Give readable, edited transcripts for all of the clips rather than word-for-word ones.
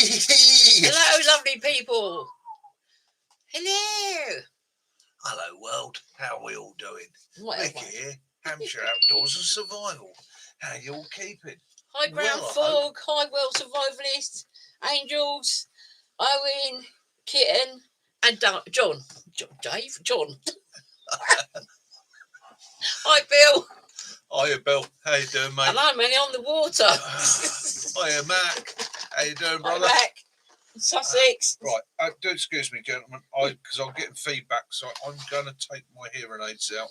Hello, lovely people. Hello. Hello, world. How are we all doing? Whatever. Mickey here, Hampshire Outdoors and Survival. How you all keeping? Hi, Ground Well, I Fog. Hi, World Survivalists. Angels. Owen. Kitten. And John. Dave? John. Hi, Bill. Hiya, Bill. How you doing, mate? And I'm only on the water. Hiya, Mac. How you doing, Hi, brother? Mac. Sussex. Right. Do excuse me, gentlemen. Because I'm getting feedback, so I'm going to take my hearing aids out.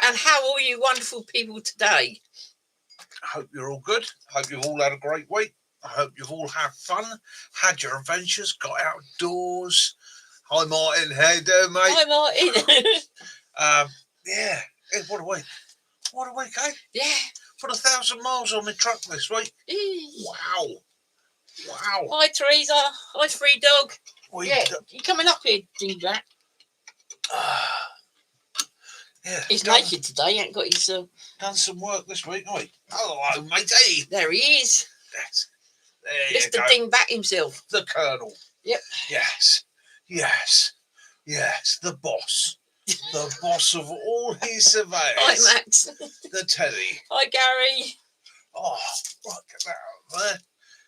And how are you wonderful people today? I hope you're all good. I hope you've all had a great week. I hope you've all had fun, had your adventures, got outdoors. Hi, Martin. How you doing, mate? Hi, Martin. Yeah. Hey, what a week. What a week, eh? Yeah. Put 1,000 miles on my truck this week. Wow. Wow. Hi, Teresa. Hi, Free Dog. Yeah. You coming up here, Dingbat? Yeah. He's naked today. He ain't got his... Done some work this week, haven't we? Hello, matey. There he is. There Mr. Dingbat himself. The Colonel. Yep. Yes. Yes. Yes. The boss. The boss of all his surveyors. Hi, Max. The Teddy. Hi, Gary. Oh, right, get that out of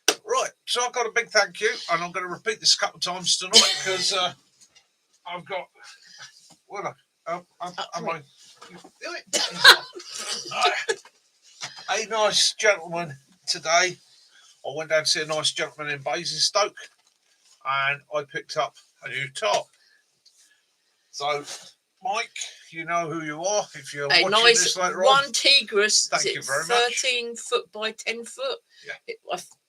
there. Right, so I've got a big thank you, and I'm going to repeat this a couple of times tonight because I've got. Well, am I? A nice gentleman today. I went down to see a nice gentleman in Basingstoke, and I picked up a new top. So, Mike, you know who you are if you're watching nice this later one on. Tigris. Thank you very much. 13 foot by 10 foot. Yeah.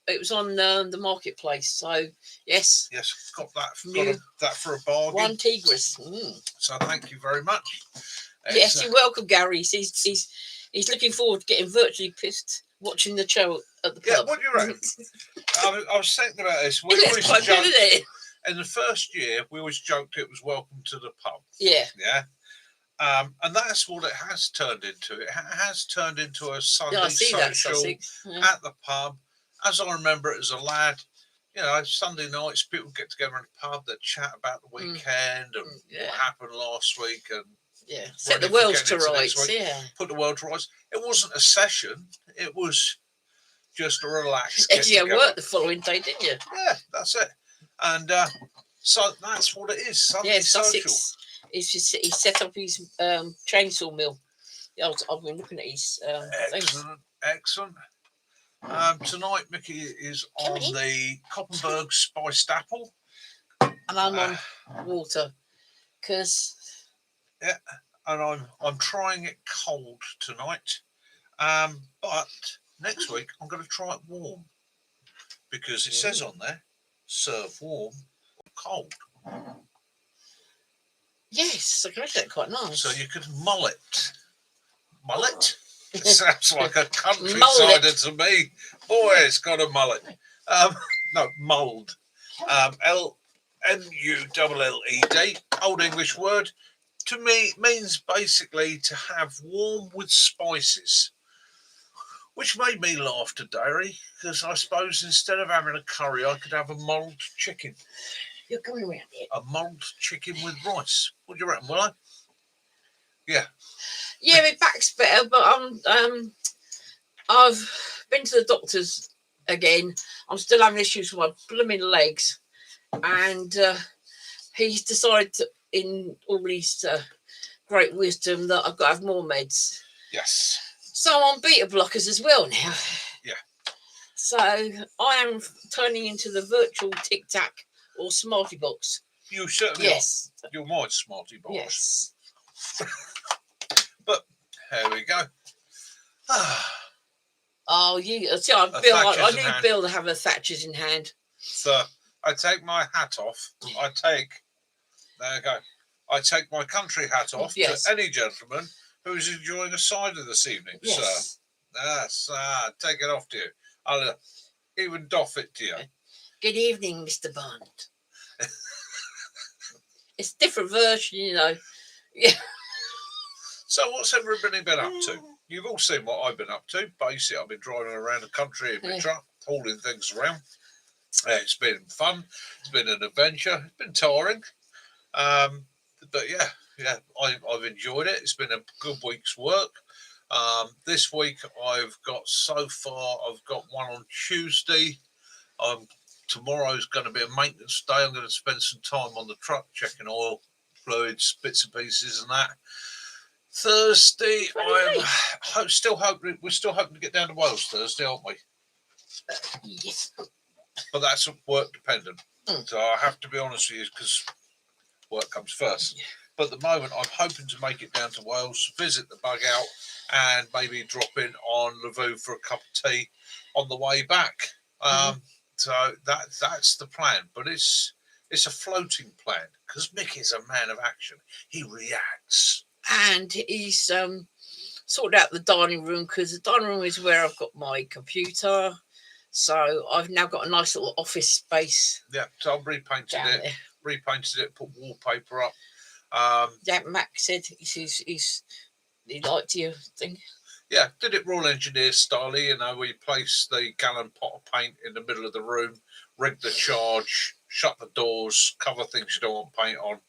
It was on the marketplace. So, yes. Yes, got that for a bargain. One Tigris. So, thank you very much. Yes, you're welcome, Gary. He's looking forward to getting virtually pissed watching the show at the pub. Yeah, what do you reckon? I was thinking about this. We It's always quite good, joked, isn't it? in the first year, we always joked it was welcome to the pub. Yeah. Yeah. And that's what it has turned into. It has turned into a Sunday social at the pub. As I remember it as a lad, you know, Sunday nights, people get together in the pub, they chat about the weekend and what happened last week and set the world to rights. Yeah. Put the world to rights. It wasn't a session. It was just a relaxed get together. You worked the following day, didn't you? Yeah, that's it. And so that's what it is. Sunday social. He set up his chainsaw mill. I've been looking at his Excellent. Tonight, Mickey is on the Koppenberg spiced apple. And I'm on water. Yeah, and I'm trying it cold tonight. But next week, I'm going to try it warm. Because it says on there, serve warm or cold. Yes, I can make that quite nice. So you could mull it. Mull it? It sounds like a countrysider to me. Boy, it's got a mullet. No, mulled. M-U-L-L-E-D. Old English word. To me, it means basically to have warm with spices. Which made me laugh today, because I suppose instead of having a curry, I could have a mulled chicken. You're coming around here. A mulled chicken with rice. What do you reckon, will I? Yeah. Yeah, my back's better, but I've been to the doctors again. I'm still having issues with my blooming legs. And he's decided in all his great wisdom that I've got to have more meds. Yes. So I'm on beta blockers as well now. Yeah. So I am turning into the virtual Tic Tac or Smarty Box. You certainly are. You're my Smarty Box. Yes. But here we go. Oh, you see, I need Bill to have a Thatcher's in hand. So I take my hat off. There you go. I take my country hat off to any gentleman who's enjoying a cider this evening, yes. Sir. Yes, take it off to you. I'll even doff it to you. Good evening, Mr. Bond. It's a different version, you know. Yeah. So what's everybody been up to? you've all seen what I've been up to. Basically, I've been driving around the country in my truck, hauling things around. It's been fun. It's been an adventure. It's been tiring. But yeah, I've enjoyed it. It's been a good week's work. This week I've got one on Tuesday. Tomorrow's going to be a maintenance day. I'm going to spend some time on the week checking oil, fluids, bits and pieces, and that. Thursday, we're still hoping to get down to Wales Thursday, aren't we? Yes. But that's work dependent. So I have to be honest with you because work comes first. But at the moment, I'm hoping to make it down to Wales, visit the bug out, and maybe drop in on Lavoo for a cup of tea on the way back. So that's the plan. But it's a floating plan because Mickey's a man of action. He reacts. And he's sorted out the dining room because the dining room is where I've got my computer. So I've now got a nice little office space. Yeah, so I've repainted it, put wallpaper up. Yeah, Mac said he liked your thing. Yeah, did it Royal Engineer style, we place the gallon pot of paint in the middle of the room, rig the charge, shut the doors, cover things you don't want paint on.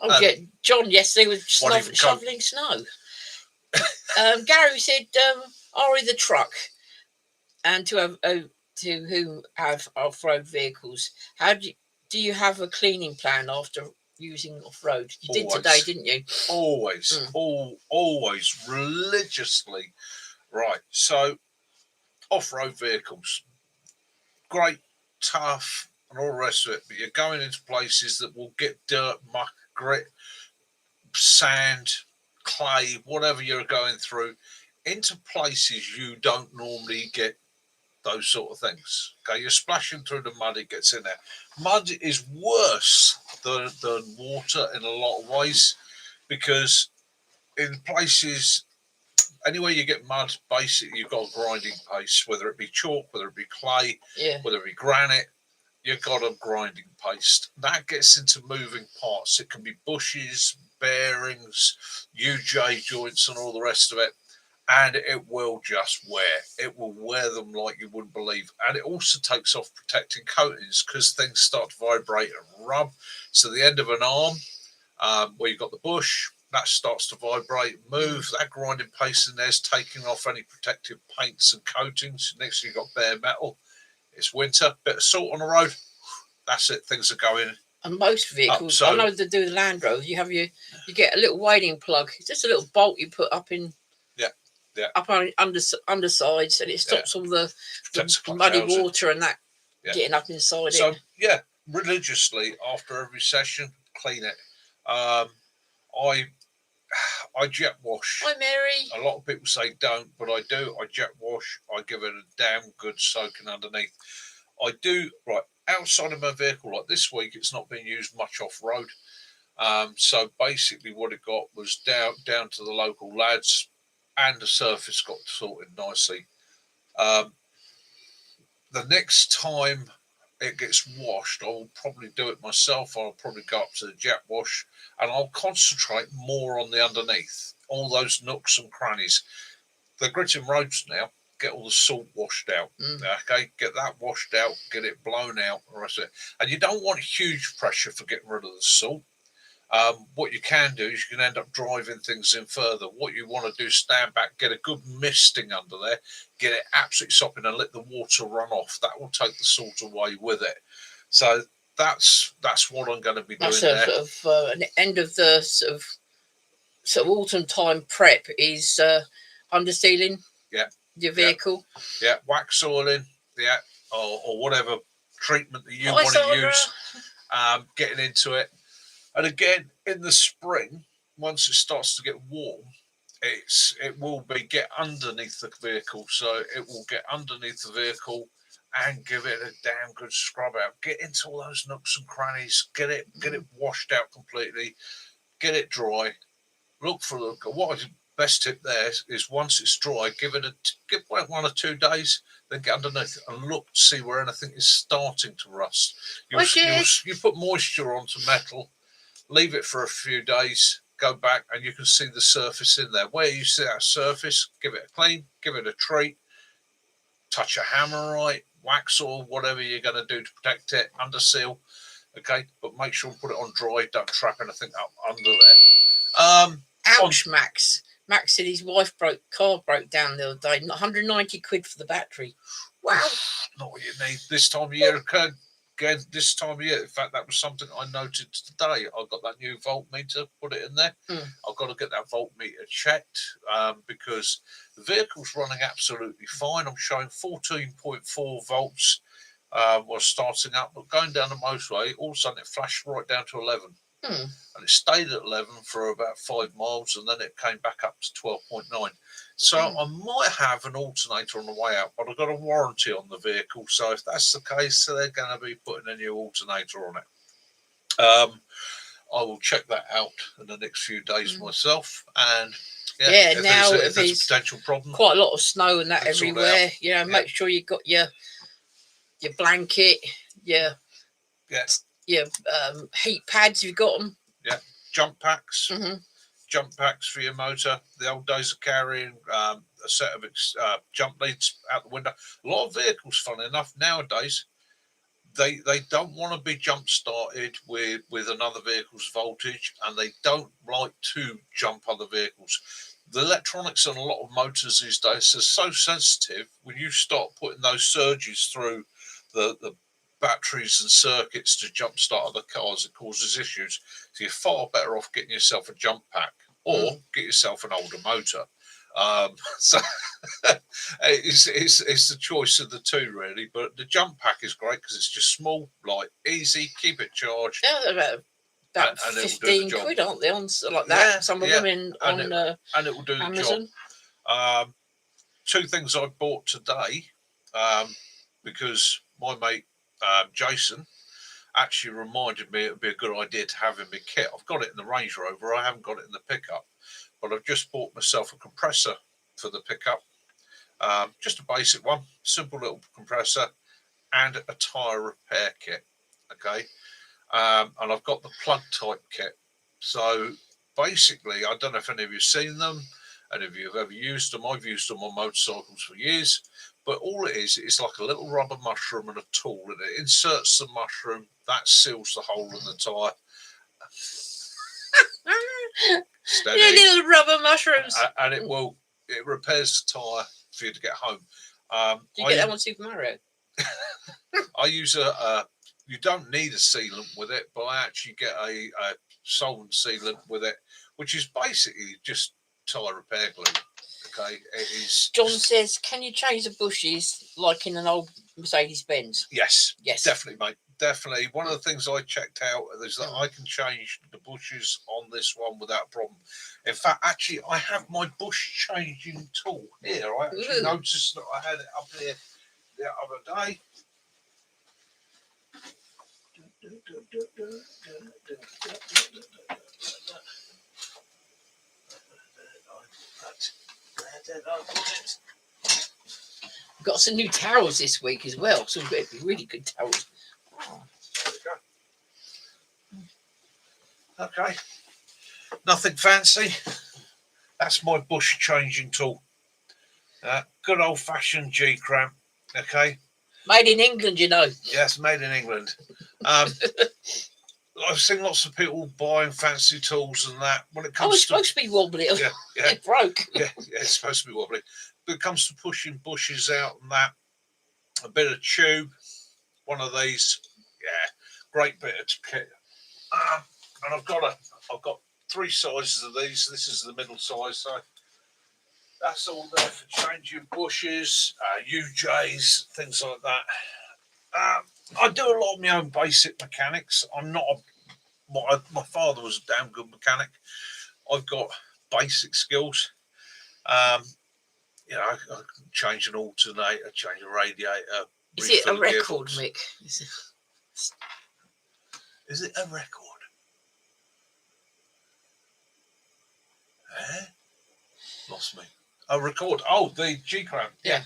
Oh, yeah, John yesterday was shoveling snow. Gary said, Ari the truck, and to whom have off-road vehicles, how do you have a cleaning plan after using off-road? You did today, didn't you? Always, always religiously. Right, so off-road vehicles, great, tough, and all the rest of it, but you're going into places that will get dirt, muck, grit, sand, clay, whatever you're going through, into places you don't normally get those sort of things. Okay, you're splashing through the mud, it gets in there. Mud is worse than water in a lot of ways, because in places, anywhere you get mud, basically you've got a grinding paste, whether it be chalk, whether it be clay, whether it be granite, you've got a grinding paste. That gets into moving parts. It can be bushes, bearings, UJ joints and all the rest of it. And it will just wear. It will wear them like you wouldn't believe. And it also takes off protecting coatings because things start to vibrate and rub. So the end of an arm, where you've got the bush, that starts to vibrate, move. That grinding paste in there is taking off any protective paints and coatings. Next thing you've got bare metal. It's winter, bit of salt on the road. That's it. Things are going. And most vehicles, I know they do the Land Rover. You get a little wading plug. It's just a little bolt you put up in. Yeah. Up on undersides, and it stops all the muddy water and that getting up inside it. So religiously after every session, clean it. I jet wash. Hi, Mary. A lot of people say don't, but I do. I jet wash. I give it a damn good soaking underneath. I do outside of my vehicle. Like this week, it's not been used much off road. So basically, what it got was down to the local lads. And the surface got sorted nicely. The next time it gets washed, I will probably do it myself. I'll probably go up to the jet wash and I'll concentrate more on the underneath, all those nooks and crannies. The gritting roads now, get all the salt washed out. Okay, get that washed out, get it blown out, the rest of it. And you don't want huge pressure for getting rid of the salt. What you can do is you can end up driving things in further. What you want to do is stand back, get a good misting under there, get it absolutely sopping and let the water run off. That will take the salt away with it. So that's what I'm going to be doing there. Sort of an end of the sort of autumn time prep is undersealing your vehicle. Yeah, wax oiling, or whatever treatment that you want to use. Getting into it. And again, in the spring, once it starts to get warm, it will get underneath the vehicle. So it will get underneath the vehicle and give it a damn good scrub out. Get into all those nooks and crannies. Get it washed out completely. Get it dry. Look for what best tip there is once it's dry, give it 1 or 2 days, then get underneath it and look to see where anything is starting to rust. You put moisture onto metal. Leave it for a few days, go back and you can see the surface in there. Where you see that surface, give it a clean, give it a treat, touch a hammer right, wax or whatever you're going to do to protect it, under seal. Okay, but make sure and put it on dry. Don't trap anything up under there. Ouch, Max. Max said his wife car broke down the other day. 190 quid for the battery. Wow. Not what you need this time of year. Again, this time of year. In fact, that was something I noted today. I got that new voltmeter, put it in there. I've got to get that voltmeter checked because the vehicle's running absolutely fine. I'm showing 14.4 volts. Was starting up, but going down the motorway, all of a sudden it flashed right down to 11. And it stayed at 11 for about 5 miles, and then it came back up to 12.9. So I might have an alternator on the way out, but I've got a warranty on the vehicle. So if that's the case, they're going to be putting a new alternator on it. I will check that out in the next few days myself. And now if there's a potential problem, quite a lot of snow and that everywhere. Make sure you've got your blanket, your heat pads. You've got them. Yeah, jump packs. Jump packs for your motor. The old days of carrying a set of jump leads out the window. A lot of vehicles, funny enough, nowadays they don't want to be jump started with another vehicle's voltage, and they don't like to jump other vehicles. The electronics on a lot of motors these days are so sensitive. When you start putting those surges through the batteries and circuits to jumpstart other cars, it causes issues. So you're far better off getting yourself a jump pack or get yourself an older motor. So it's the choice of the two, really. But the jump pack is great because it's just small, light, easy, keep it charged. Yeah, about 15 quid, aren't they, on like that? Some of them on and it will do Amazon. The job. 2 things I bought today because my mate Jason actually reminded me it would be a good idea to have in my kit. I've got it in the Range Rover. I haven't got it in the pickup, but I've just bought myself a compressor for the pickup. Just a basic one, simple little compressor, and a tyre repair kit. Okay, and I've got the plug type kit. So basically, I don't know if any of you've seen them, and if you've ever used them. I've used them on motorcycles for years. But all it is, it's like a little rubber mushroom and a tool, and it inserts the mushroom, that seals the hole in the tyre. Steady. Little rubber mushrooms. And it repairs the tyre for you to get home. Do you get that on Super Mario? I use you don't need a sealant with it, but I actually get a solvent sealant with it, which is basically just tyre repair glue. Okay, it is. John says, can you change the bushes like in an old Mercedes-Benz? Yes, definitely, mate. Definitely. One of the things I checked out is that I can change the bushes on this one without problem. In fact, actually, I have my bush changing tool here. I actually noticed that I had it up here the other day. We've got some new towels this week as well. Some really good towels. Okay. Nothing fancy. That's my bush changing tool. Good old fashioned G cramp. Okay. Made in England, you know. Yes, made in England. I've seen lots of people buying fancy tools and that. When it comes it's supposed to be wobbly. Yeah. It broke. Yeah, it's supposed to be wobbly. When it comes to pushing bushes out and that, a bit of tube, one of these, great bit of kit. And I've got 3 sizes of these. This is the middle size, so that's all there for changing bushes, UJs, things like that. I do a lot of my own basic mechanics. I'm not my father was a damn good mechanic. I've got basic skills. I can change an alternator, change a radiator. Is it a record, Mick? Is it a record? Lost me. A record. Oh, the G cramp. Yeah.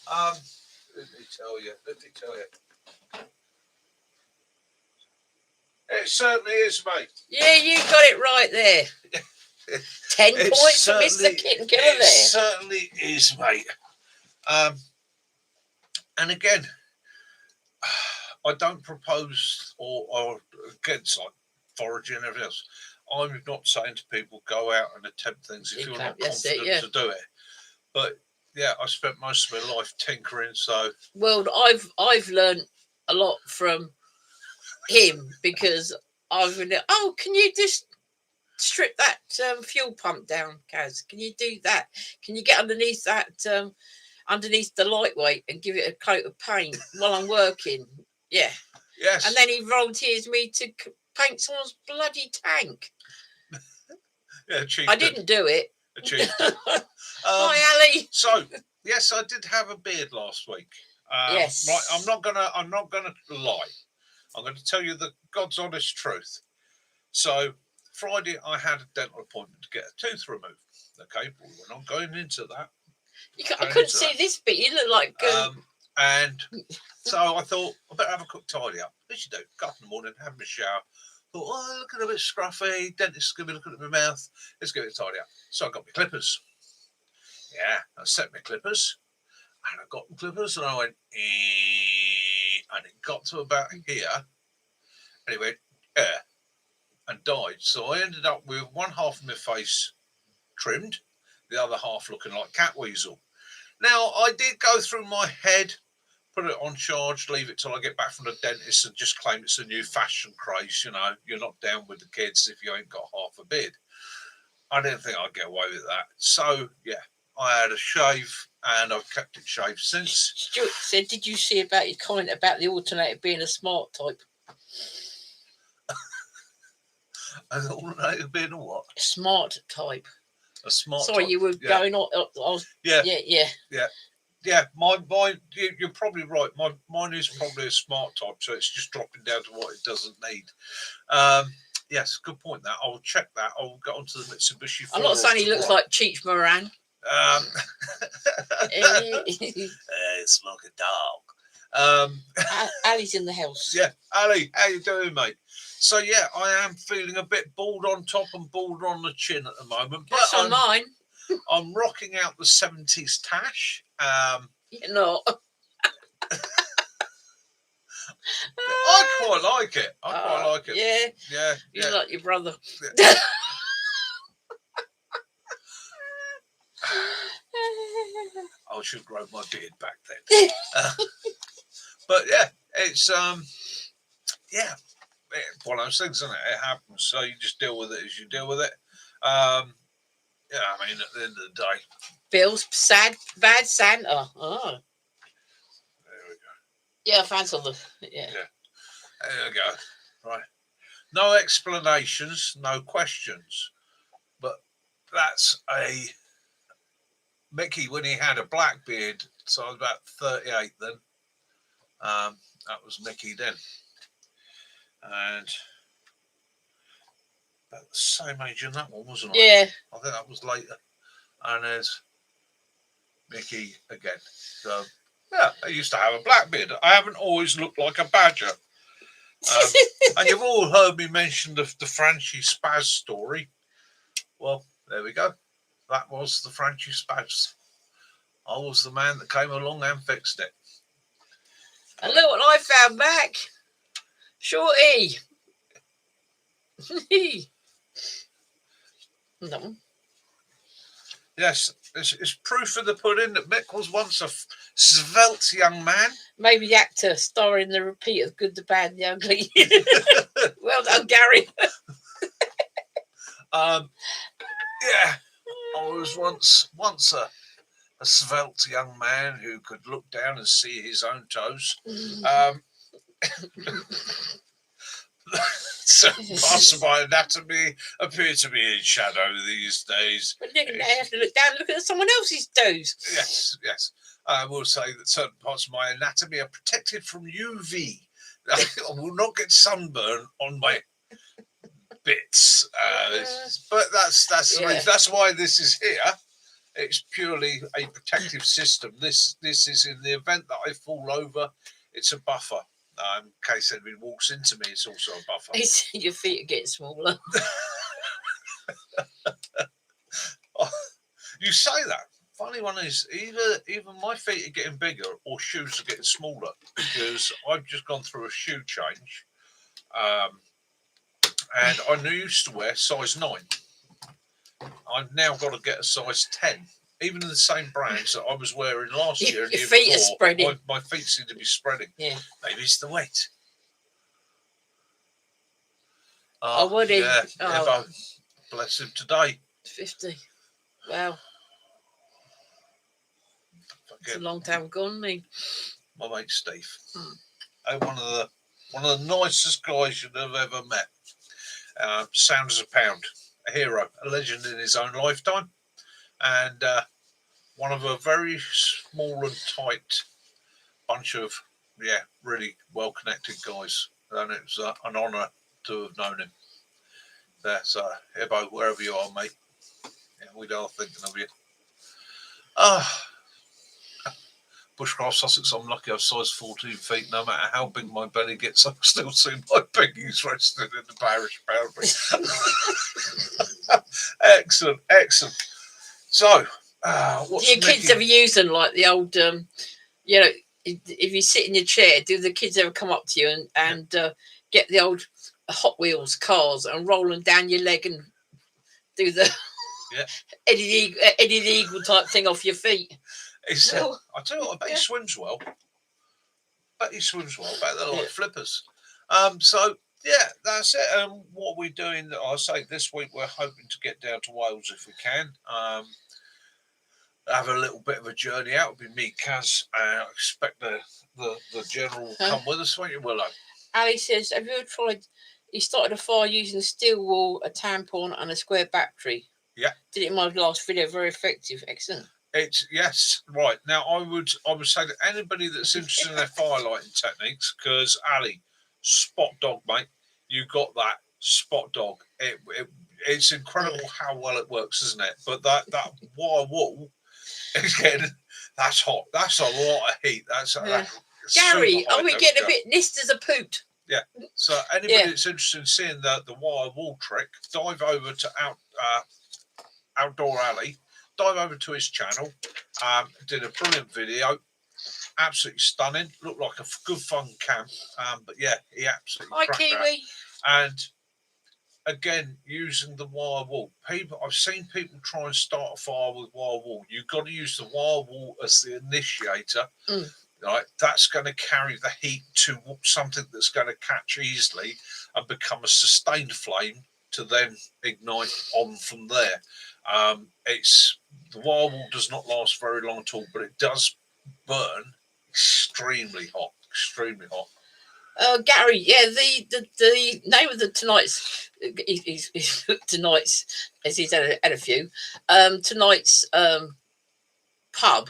Let me tell you. It certainly is, mate. Yeah, you got it right there. 10 points for Mr. Kitten Killer there. It certainly is, mate. And again, I don't propose or against like foraging and everything else. I'm not saying to people go out and attempt things if you're not confident to do it. But yeah, I spent most of my life tinkering. So well, I've learned a lot from him because I've been. Oh, can you just strip that fuel pump down, Kaz? Can you do that? Can you get underneath that? Underneath the lightweight and give it a coat of paint while I'm working. Yeah. Yes. And then he volunteers me to paint someone's bloody tank. Yeah, I didn't do it. Achieved it. Hi, Ali. So yes, I did have a beard last week. Yes. Right. I'm not gonna lie. I'm going to tell you the God's honest truth. So Friday, I had a dental appointment to get a tooth removed. Okay, but we're not going into that. I couldn't see this bit. You look like. And so I thought I better have a quick tidy up. As you do, got up in the morning, have my shower. Thought, oh, looking a bit scruffy. Dentist's going to be looking at my mouth. Let's get it tidy up. So I got my clippers. Yeah, I set my clippers, and I got the clippers, and I went, and it got to about here, and it went, and died. So I ended up with one half of my face trimmed, the other half looking like cat weasel. Now, I did go through my head, put it on charge, leave it till I get back from the dentist and just claim it's a new fashion craze. You know, you're not down with the kids if you ain't got half a beard. I didn't think I'd get away with that. So, yeah, I had a shave and I've kept it shaved since. Stuart said, did you see about your comment about the alternator being a smart type? An alternator being a what? A smart type. A smart Sorry, type. You were going on. Yeah. You're probably right. Mine is probably a smart type, so it's just dropping down to what it doesn't need. Yes, good point. That I'll check that. I'll get onto the Mitsubishi. I'm not saying he looks like Cheech Moran. It's like a dog. Ali's in the house. Yeah, Ali, how you doing, mate? So yeah, I am feeling a bit bald on top and bald on the chin at the moment. But that's on mine. I'm rocking out the 70s tash. You're not. I quite like it. I quite like it. Yeah. You like your brother. Yeah. I should grow my beard back then. But yeah, it's one of those things, isn't it? It happens, so you just deal with it as you deal with it. I mean, at the end of the day, Bill's bad Santa. Oh, there we go. Yeah, I found something. Yeah. There we go. Right. No explanations, no questions. But that's a Mickey when he had a black beard. So I was about 38 then. That was Mickey then. And about the same age in that one, wasn't I? Yeah. I think that was later. And there's Mickey again. So, yeah, I used to have a black beard. I haven't always looked like a badger. And you've all heard me mention the Francie Spaz story. Well, there we go. That was the Francie Spaz. I was the man that came along and fixed it. And look what I found back. Shorty. No. Yes, it's proof of the pudding that Mick was once a svelte young man. Maybe the actor starring the repeat of Good, the Bad, and the Ugly. Well done, Gary. Yeah, I was once a svelte young man who could look down and see his own toes. So parts of my anatomy appear to be in shadow these days. But then I have to look down and look at someone else's toes. Yes. I will say that certain parts of my anatomy are protected from UV. I will not get sunburn on my bits. But that's the reason. That's why this is here. It's purely a protective system. This is in the event that I fall over, it's a buffer. In case anybody walks into me, it's also a buffer. Your feet are getting smaller. You say that. Funny one is either my feet are getting bigger or shoes are getting smaller, because I've just gone through a shoe change, and I used to wear size 9. I've now got to get a size 10. Even in the same brands that I was wearing last year and your year feet before, are spreading. my feet seem to be spreading. Yeah. Maybe it's the weight. Would he? Yeah. Oh. Bless him today. 50. Wow. It's a long time gone, me. My mate Steve. One of the nicest guys you'd have ever met. Sound as a pound. A hero, a legend in his own lifetime, and one of a very small and tight bunch of really well connected guys. And it was an honour to have known him. So, Ebo, wherever you are, mate, we are thinking of you. Bushcraft Sussex, I'm lucky I've size 14 feet. No matter how big my belly gets, I still see my piggies rested in the parish boundary. Excellent. So, what's do your kids ever use them like the old, if you sit in your chair, do the kids ever come up to you and get the old Hot Wheels cars and roll them down your leg and do the Eddie the Eagle type thing off your feet? I tell you what, I bet he swims well. I bet they're like flippers. So, that's it. What we're doing, I say this week, we're hoping to get down to Wales if we can. Have a little bit of a journey out. It'll be me, Kaz. I expect the general will come with us, won't you, Willow? Ali says, have you ever tried? He started a fire using steel wool, a tampon, and a square battery. Yeah. Did it in my last video. Very effective. Excellent. Yes, right. Now I would say that anybody that's interested in their firelighting techniques, because Ali, spot dog, mate, you got that spot dog. It's incredible how well it works, isn't it? But that wire wool is getting, that's hot. That's a lot of heat. That's Gary, are we getting a bit nist as a poot? Yeah. So anybody that's interested in seeing the wire wool trick, dive over to Outdoor Ali. Dive over to his channel. Did a brilliant video. Absolutely stunning. Looked like a good fun camp. But yeah, he absolutely cracked Kiwi. That. And again, using the wire wool. I've seen people try and start a fire with wire wool. You've got to use the wire wool as the initiator. Right, that's going to carry the heat to something that's going to catch easily and become a sustained flame to then ignite on from there. The wire wool does not last very long at all, but it does burn extremely hot. Gary, the name of the tonight's as he's had a few tonight's pub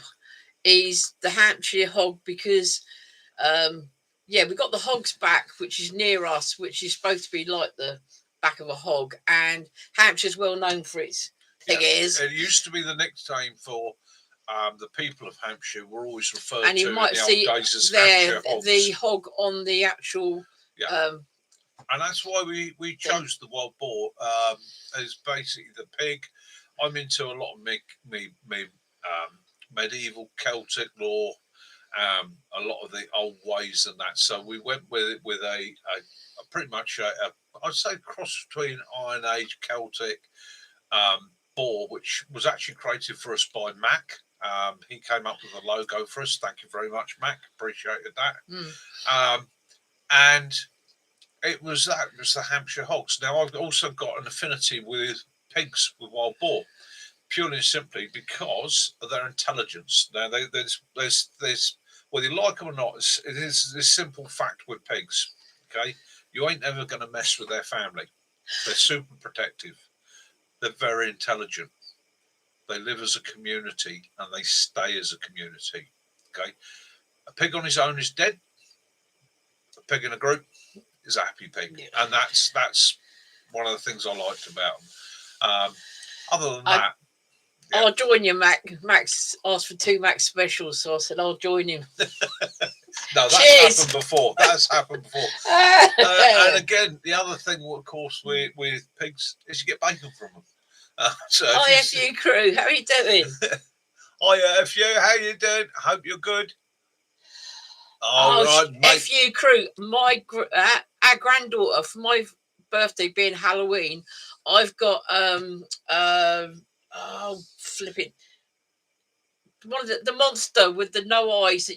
is the Hampshire Hog, because we got the Hogs Back, which is near us, which is supposed to be like the back of a hog, and Hampshire's well known for its big ears. It used to be the nickname for the people of Hampshire were always referred and you to might in the see old days as there Hampshire hogs. The hog on the actual and that's why we chose the wild boar as basically the pig. I'm into a lot of medieval Celtic lore, a lot of the old ways and that. So we went with a pretty much I'd say cross between Iron Age Celtic boar, which was actually created for us by Mac. He came up with a logo for us. Thank you very much, Mac. Appreciated that. And it was the Hampshire Hogs. Now I've also got an affinity with pigs with wild boar, purely and simply because of their intelligence. Now there's whether you like them or not, it is this simple fact with pigs. Okay, you ain't ever going to mess with their family. They're super protective. They're very intelligent. They live as a community and they stay as a community. Okay, a pig on his own is dead. A pig in a group is a happy pig, and that's one of the things I liked about them. Other than that, I'll join you, Mac. Max asked for 2 Mac specials, so I said I'll join him. No, that's happened before. And again, the other thing, of course, with pigs is you get bacon from them. IFU crew, how are you doing? IFU, how you doing? Hope you're good. Right, mate. FU crew, our granddaughter, for my birthday being Halloween, I've got flipping one of the monster with the no eyes.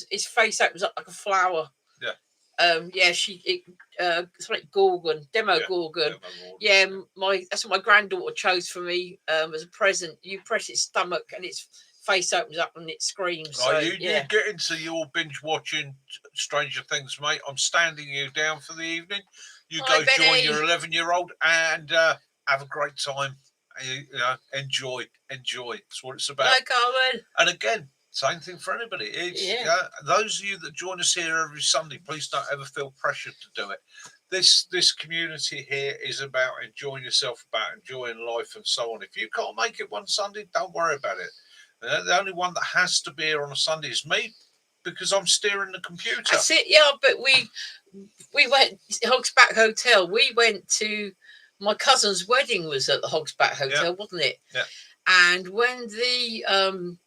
His face opens up like a flower. Yeah. It's like Gorgon, Gorgon. Yeah, that's what my granddaughter chose for me as a present. You press its stomach and its face opens up and it screams. Right, so, you get into your binge watching Stranger Things, mate. I'm standing you down for the evening. You go join your 11-year-old and have a great time. Enjoy. That's what it's about. Hi, Carmen. And again, same thing for anybody. It's those of you that join us here every Sunday, please don't ever feel pressured to do it. This community here is about enjoying yourself, about enjoying life and so on. If you can't make it one Sunday, don't worry about it. The only one that has to be here on a Sunday is me, because I'm steering the computer. That's it, yeah. But we went Hogsback Hotel. We went to my cousin's wedding was at the Hogsback Hotel, wasn't it? Yeah. And when the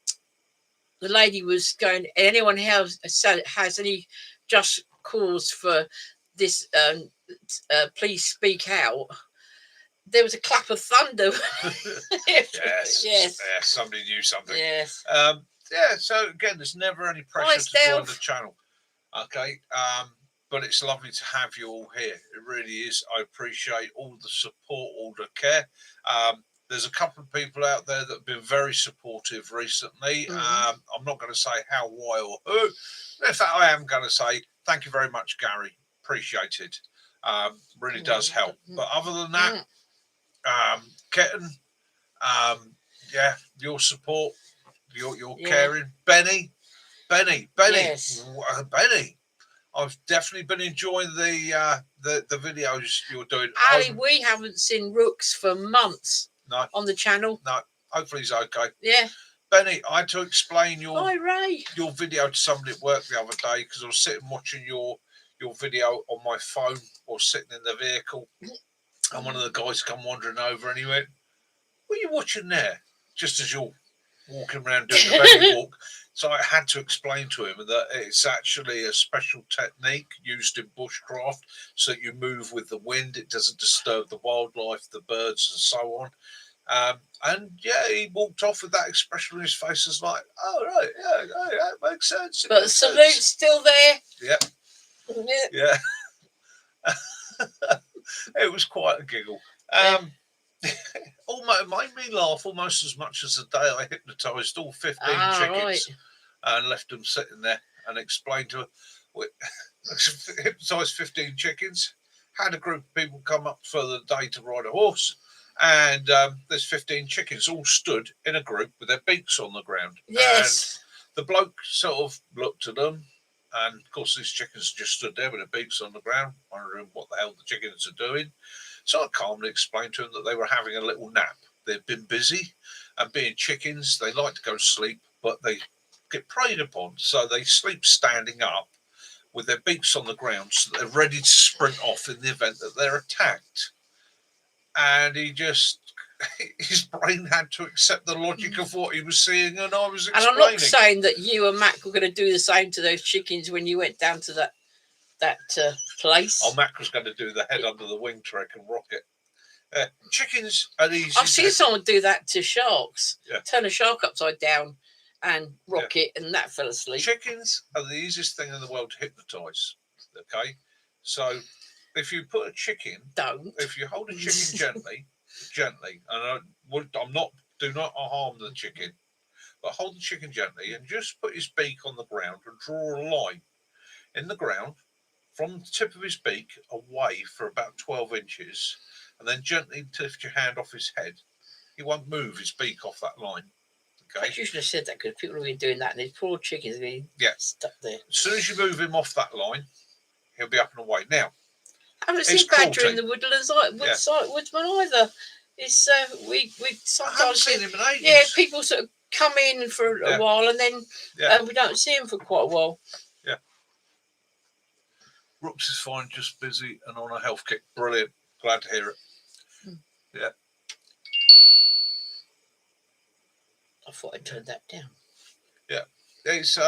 lady was going, anyone else has any just cause for this, please speak out. There was a clap of thunder. Yes. Somebody knew something. Yes. So again, there's never any pressure to join the channel. Okay. But it's lovely to have you all here. It really is. I appreciate all the support, all the care. There's a couple of people out there that have been very supportive recently. I'm not going to say how, why, or who. In fact, I am going to say thank you very much, Gary. Appreciated. Really does help. But other than that, Kitten, your support, your caring. Benny. Yes. Benny. I've definitely been enjoying the videos you're doing. Ali, we haven't seen Rooks for months. No. On the channel. No. Hopefully he's okay. Yeah. Benny, I had to explain your video to somebody at work the other day, because I was sitting watching your video on my phone or sitting in the vehicle, and one of the guys come wandering over and he went, "What are you watching there?" Just as you're walking around doing the belly walk. So I had to explain to him that it's actually a special technique used in bushcraft, so that you move with the wind. It doesn't disturb the wildlife, the birds, and so on. And he walked off with that expression on his face, as like, "Oh right, that makes sense." But the salute's still there. Yeah. It was quite a giggle. Almost made me laugh almost as much as the day I hypnotised all 15 chickens and left them sitting there, and explained to her, hypnotised 15 chickens, had a group of people come up for the day to ride a horse, and there's 15 chickens all stood in a group with their beaks on the ground. Yes. And the bloke sort of looked at them, and of course these chickens just stood there with their beaks on the ground, wondering what the hell the chickens are doing. So I calmly explained to them that they were having a little nap. They've been busy, and being chickens, they like to go to sleep, but they get preyed upon, so they sleep standing up with their beaks on the ground, so that they're ready to sprint off in the event that they're attacked. And his brain had to accept the logic of what he was seeing, and I was explaining. And I'm not saying that you and Mac were going to do the same to those chickens when you went down to that place. Oh, Mac was going to do the head under the wing trick and rock it. Chickens are easy. I've seen someone do that to sharks. Yeah. Turn a shark upside down and rock it, and that fell asleep. Chickens are the easiest thing in the world to hypnotise. Okay, so if you put a chicken, if you hold a chicken gently, and do not harm the chicken, but hold the chicken gently and just put his beak on the ground and draw a line in the ground from the tip of his beak away for about 12 inches, and then gently lift your hand off his head. He won't move his beak off that line. Okay. You should have said that, because people have been doing that, and these poor chickens are being stuck there. As soon as you move him off that line, he'll be up and away. Now, I haven't seen badger in the woodlands, woodsman either. It's we sometimes I haven't seen him in ages. Yeah, people sort of come in for a while, and then we don't see him for quite a while. Yeah. Rooks is fine, just busy and on a health kick. Brilliant. Glad to hear it. Yeah. I thought I turned that down. Yeah, it's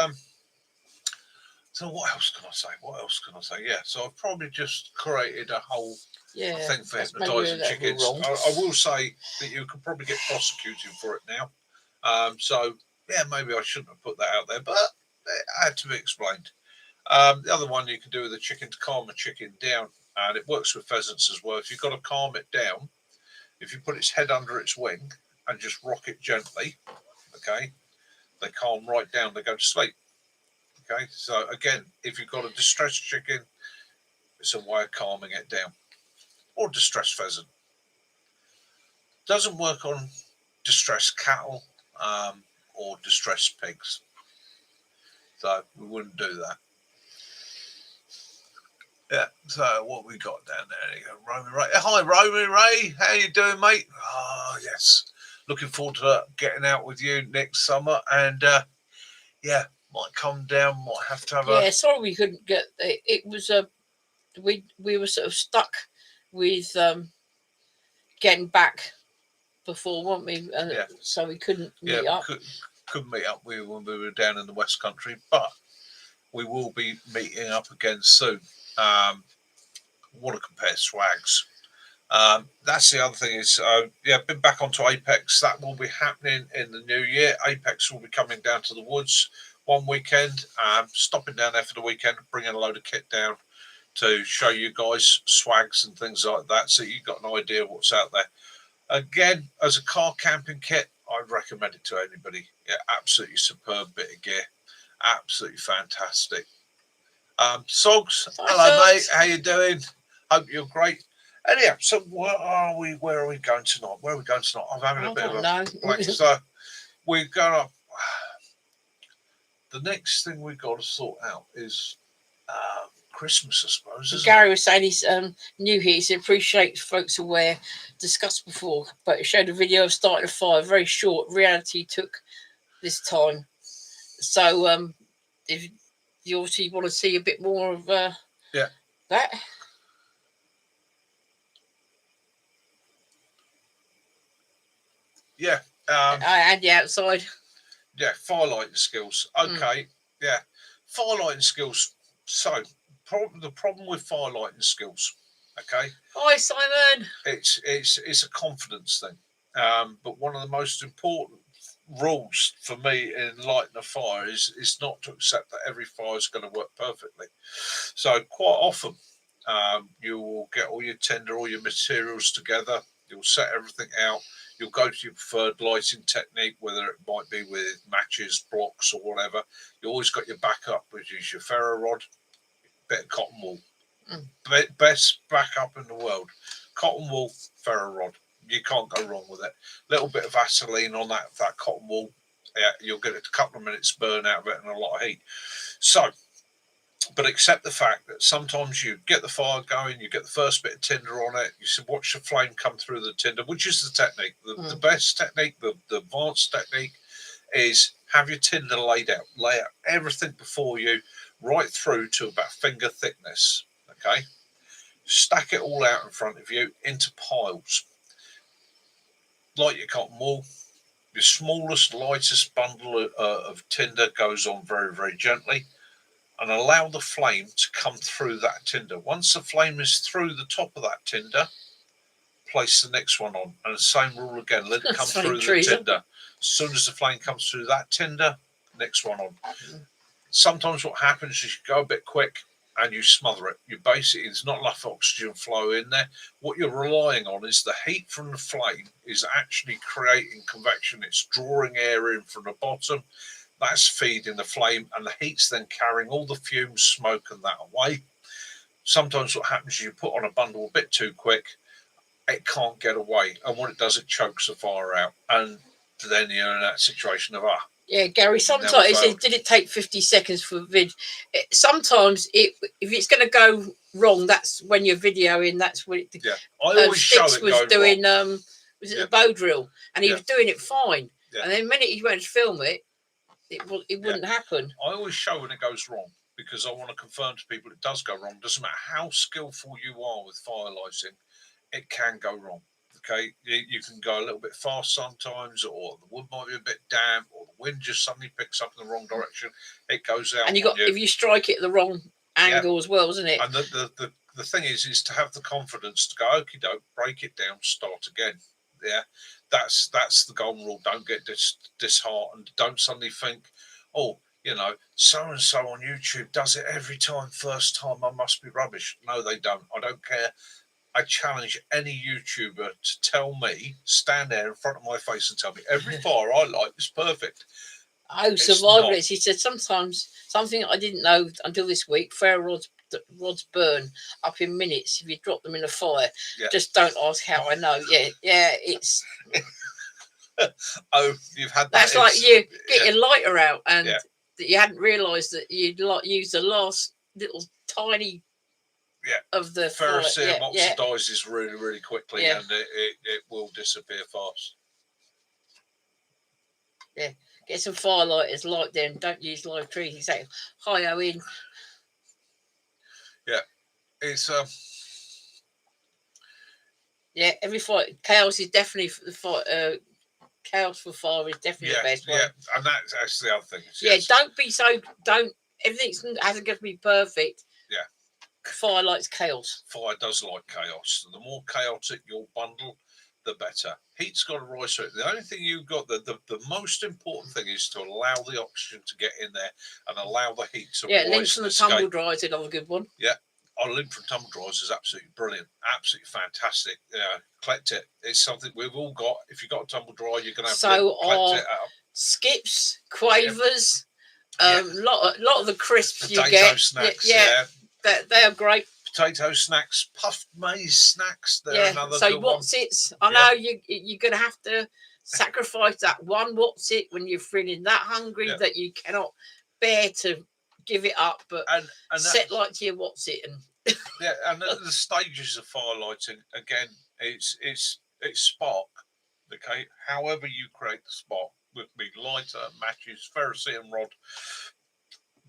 So what else can I say? Yeah, so I've probably just created a whole thing for hypnotising chickens. I will say that you could probably get prosecuted for it now. So yeah, maybe I shouldn't have put that out there, but it had to be explained. The other one you can do with a chicken to calm a chicken down, and it works with pheasants as well. If you've got to calm it down, if you put its head under its wing and just rock it gently, okay, they calm right down, they go to sleep. Okay, so again, if you've got a distressed chicken, it's a way of calming it down. Or distressed pheasant. Doesn't work on distressed cattle or distressed pigs. So we wouldn't do that. Yeah, so what we got down there? There you go, Romy Ray. Hi, Romy Ray. How you doing, mate? Oh, yes. Looking forward to getting out with you next summer. And, yeah, might come down, might have to have Yeah, sorry we couldn't get... It was we were sort of stuck with getting back before, weren't we? Yeah. So we couldn't meet up. Couldn't meet up when we were down in the West Country, but we will be meeting up again soon. Want to compare swags. That's the other thing is, been back onto Apex. That will be happening in the new year. Apex will be coming down to the woods one weekend, stopping down there for the weekend, bringing a load of kit down to show you guys swags and things like that, so you've got an idea of what's out there. Again, as a car camping kit, I'd recommend it to anybody. Yeah, absolutely superb bit of gear. Absolutely fantastic. Sogs, hello, mate. How you doing? Hope you're great. Anyhow, so where are we going tonight? I'm having a bit of a blank. So we're going up. The next thing we've got to sort out is Christmas, I suppose. Gary was saying he's new here. He said appreciates folks aware, discussed before, but it showed a video of starting a fire, very short. Reality took this time. So if you obviously want to see a bit more of that. Yeah. And the outside. Yeah, firelighting skills. Okay. Yeah. Firelighting skills. So the problem with firelighting skills, okay? Hi, Simon. It's a confidence thing. But one of the most important rules for me in lighting a fire is not to accept that every fire is going to work perfectly. So quite often you will get all your tinder, all your materials together, you'll set everything out, you'll go to your preferred lighting technique, whether it might be with matches, blocks or whatever. You always got your backup, which is your ferro rod, bit of cotton wool. Best backup in the world. Cotton wool, ferro rod. You can't go wrong with it. Little bit of Vaseline on that cotton wool. Yeah, you'll get a couple of minutes burn out of it and a lot of heat. So, but accept the fact that sometimes you get the fire going, you get the first bit of tinder on it, you watch the flame come through the tinder, which is the technique. The best technique, the advanced technique is have your tinder laid out. Lay out everything before you, right through to about finger thickness. Okay? Stack it all out in front of you into piles. Light your cotton wool. Your smallest, lightest bundle of tinder goes on very, very gently, and allow the flame to come through that tinder. Once the flame is through the top of that tinder, place the next one on. And the same rule again, let it come through the tinder. As soon as the flame comes through that tinder, next one on. Sometimes what happens is you go a bit quick and you smother it. You basically, there's not enough oxygen flow in there. What you're relying on is the heat from the flame is actually creating convection. It's drawing air in from the bottom. That's feeding the flame, and the heat's then carrying all the fumes, smoke, and that away. Sometimes what happens is you put on a bundle a bit too quick, it can't get away, and what it does, it chokes the fire out, and then you're in that situation of Yeah, Gary, sometimes he said, did it take 50 seconds for vid? Sometimes if it's going to go wrong, that's when you're videoing, that's when it... Yeah, I always show it was doing, wrong. Was it the bow drill? And he was doing it fine. Yeah. And then the minute he went to film it, it wouldn't happen. I always show when it goes wrong, because I want to confirm to people it does go wrong. Doesn't matter how skillful you are with fire lighting, it can go wrong. Okay, you can go a little bit fast sometimes, or the wood might be a bit damp, or the wind just suddenly picks up in the wrong direction. It goes out. And if you strike it at the wrong angle as well, isn't it? And the thing is to have the confidence to go, okie doke, break it down, start again. Yeah, that's the golden rule. Don't get disheartened. Don't suddenly think, oh, so and so on YouTube does it every time. First time, I must be rubbish. No, they don't. I don't care. I challenge any YouTuber to tell me, stand there in front of my face and tell me every fire I light is perfect. Oh, survivalists. He said sometimes something I didn't know until this week. Fire rods burn up in minutes if you drop them in a fire. Yeah. Just don't ask how I know. Yeah, it's. Oh, you've had that. That's like you get your lighter out and you hadn't realised that you'd used the last little tiny. Of the ferrocerium oxidizes really, really quickly, and it will disappear fast. Yeah, get some firelighters, light them. Don't use live trees. Exactly. Hi, Owen. Yeah, it's Yeah, every fight. Chaos is definitely the fight. Chaos for fire is definitely the best one. Yeah, and that's the other thing. Don't be so. Everything hasn't got to be perfect. Yeah. Fire likes chaos. Fire does like chaos. The more chaotic your bundle, the better. Heat's got to rise to it. The only thing you've got, the most important thing is to allow the oxygen to get in there and allow the heat to rise. Yeah, lint from the tumble dry is another good one. Yeah, our lint from tumble dries is absolutely brilliant, absolutely fantastic. Collect it. It's something we've all got. If you've got a tumble dry, you're going to have to collect it out. Skips, quavers, lot of the crisps potato you get. Snacks, they are great. Potato snacks, puffed maize snacks. They're another good what's one. It's? I know you're going to have to sacrifice that one what's it when you're feeling that hungry that you cannot bear to give it up. But and set light to your what's it and and the stages of firelighting again. It's spark. Okay, however you create the spark, with me lighter, matches, ferrocerium rod,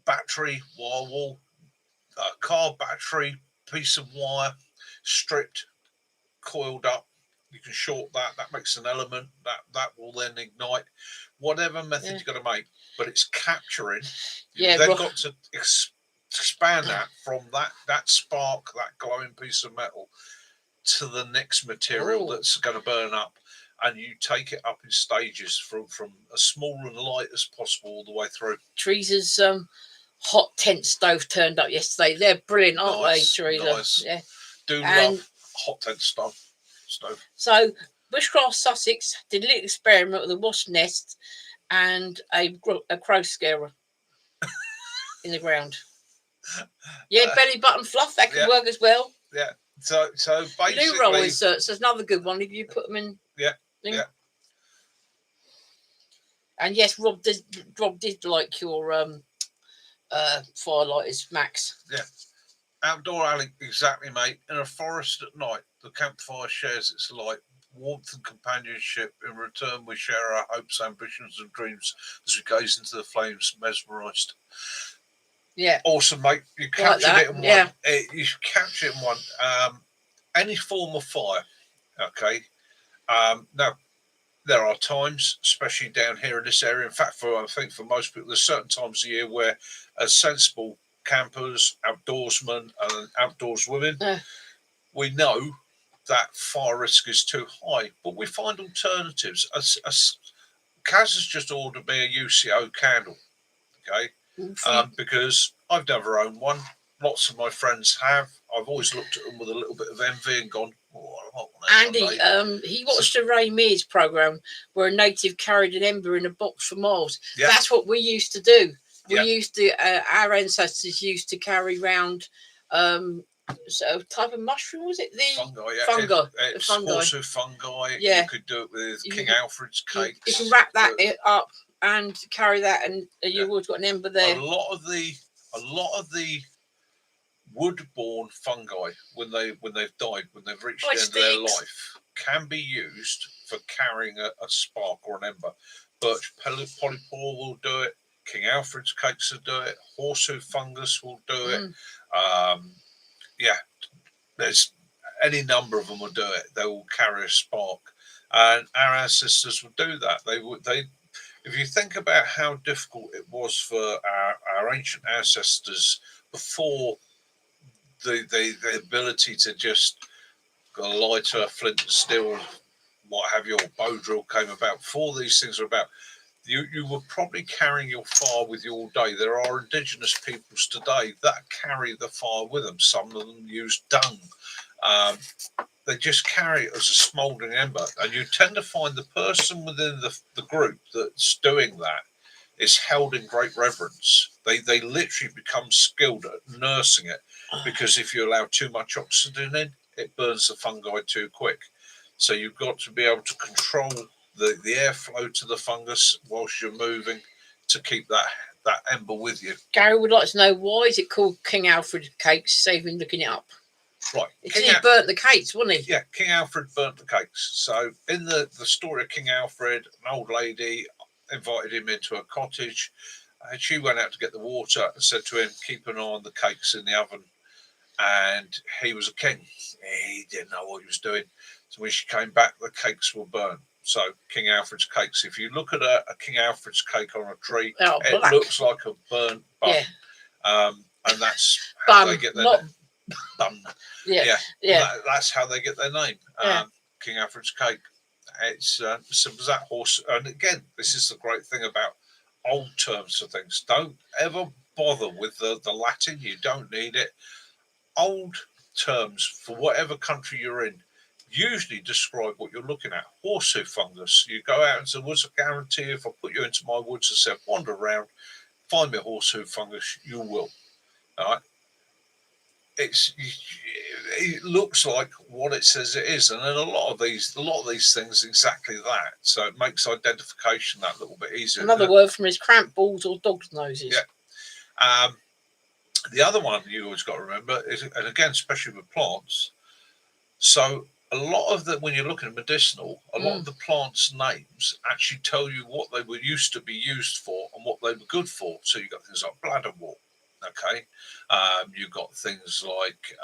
battery, wire wall, car battery, piece of wire, stripped, coiled up. You can short that. That makes an element. That will then ignite. Whatever method you're going to make, but it's capturing. You've then got to expand that from that spark, that glowing piece of metal, to the next material that's going to burn up. And you take it up in stages from as small and light as possible all the way through. Teresa's hot tent stove turned up yesterday. They're brilliant, aren't they, Teresa? Nice. Yeah. Love hot tent stove. So Bushcraft Sussex did a little experiment with a wasp nest and a crow scarer in the ground. Yeah, belly button fluff, that could work as well. Yeah. So basically, blue roll is so it's another good one if you put them in. Yeah. And yes, Rob did like your firelighters, Max. Yeah. Outdoor alley, exactly, mate. In a forest at night, the campfire shares its light, warmth and companionship. In return, we share our hopes, ambitions and dreams as we gaze into the flames, mesmerised. Yeah. Awesome, mate. You captured it in one. Yeah. You captured it in one. Any form of fire, okay? Now, there are times, especially down here in this area. In fact, I think for most people, there's certain times of the year where, as sensible campers, outdoorsmen, and outdoors women, we know that fire risk is too high, but we find alternatives. Kaz has just ordered me a UCO candle, okay? Because I've never owned one. Lots of my friends have. I've always looked at them with a little bit of envy and gone, Andy, he watched a Ray Mears program where a native carried an ember in a box for miles. Yeah. That's what we used to do. We used to, our ancestors used to carry around so type of mushroom, was it? The fungi. Fungi. Also fungi. Yeah. You could do it with King Alfred's cakes. You can wrap that up and carry that, and you've always got an ember there. A lot of the wood-borne fungi, when they've died, when they've reached the end of their life, can be used for carrying a spark or an ember. Birch polypore will do it. King Alfred's cakes will do it. Horseshoe fungus will do it. There's any number of them will do it. They will carry a spark, and our ancestors would do that. They if you think about how difficult it was for our ancient ancestors before the ability to just a lighter, flint and steel, what have you, or bow drill came about, before these things were about, you were probably carrying your fire with you all day. There are indigenous peoples today that carry the fire with them. Some of them use dung. They just carry it as a smouldering ember. And you tend to find the person within the group that's doing that is held in great reverence. They literally become skilled at nursing it, because if you allow too much oxygen in, it burns the fungi too quick. So you've got to be able to control the airflow to the fungus whilst you're moving to keep that ember with you. Gary would like to know, why is it called King Alfred cakes? Saving looking it up. Right. Because he burnt the cakes, wasn't he? Yeah, King Alfred burnt the cakes. So in the story of King Alfred, an old lady invited him into a cottage, and she went out to get the water and said to him, keep an eye on the cakes in the oven. And he was a king. He didn't know what he was doing. So when she came back, the cakes were burnt. So King Alfred's cakes, if you look at a King Alfred's cake on a tree, it looks like a burnt bun. Yeah. And that's how they get their name. Bun. Yeah. That's how they get their name. King Alfred's cake. It's simple as that. Horse. And again, this is the great thing about old terms for things. Don't ever bother with the Latin. You don't need it. Old terms for whatever country you're in usually describe what you're looking at. Horseshoe fungus. You go out into the woods, I guarantee you, if I put you into my woods and said, wander around, find me a horseshoe fungus, you will. All right. It looks like what it says it is, and then a lot of these things exactly that. So it makes identification that little bit easier. Another word from his cramp balls or dog's noses. Yeah. The other one you always got to remember is, and again, especially with plants. So a lot of when you're looking at medicinal, a lot of the plants' names actually tell you what they were used to be used for and what they were good for. So you've got things like bladderwort. Okay, you've got things like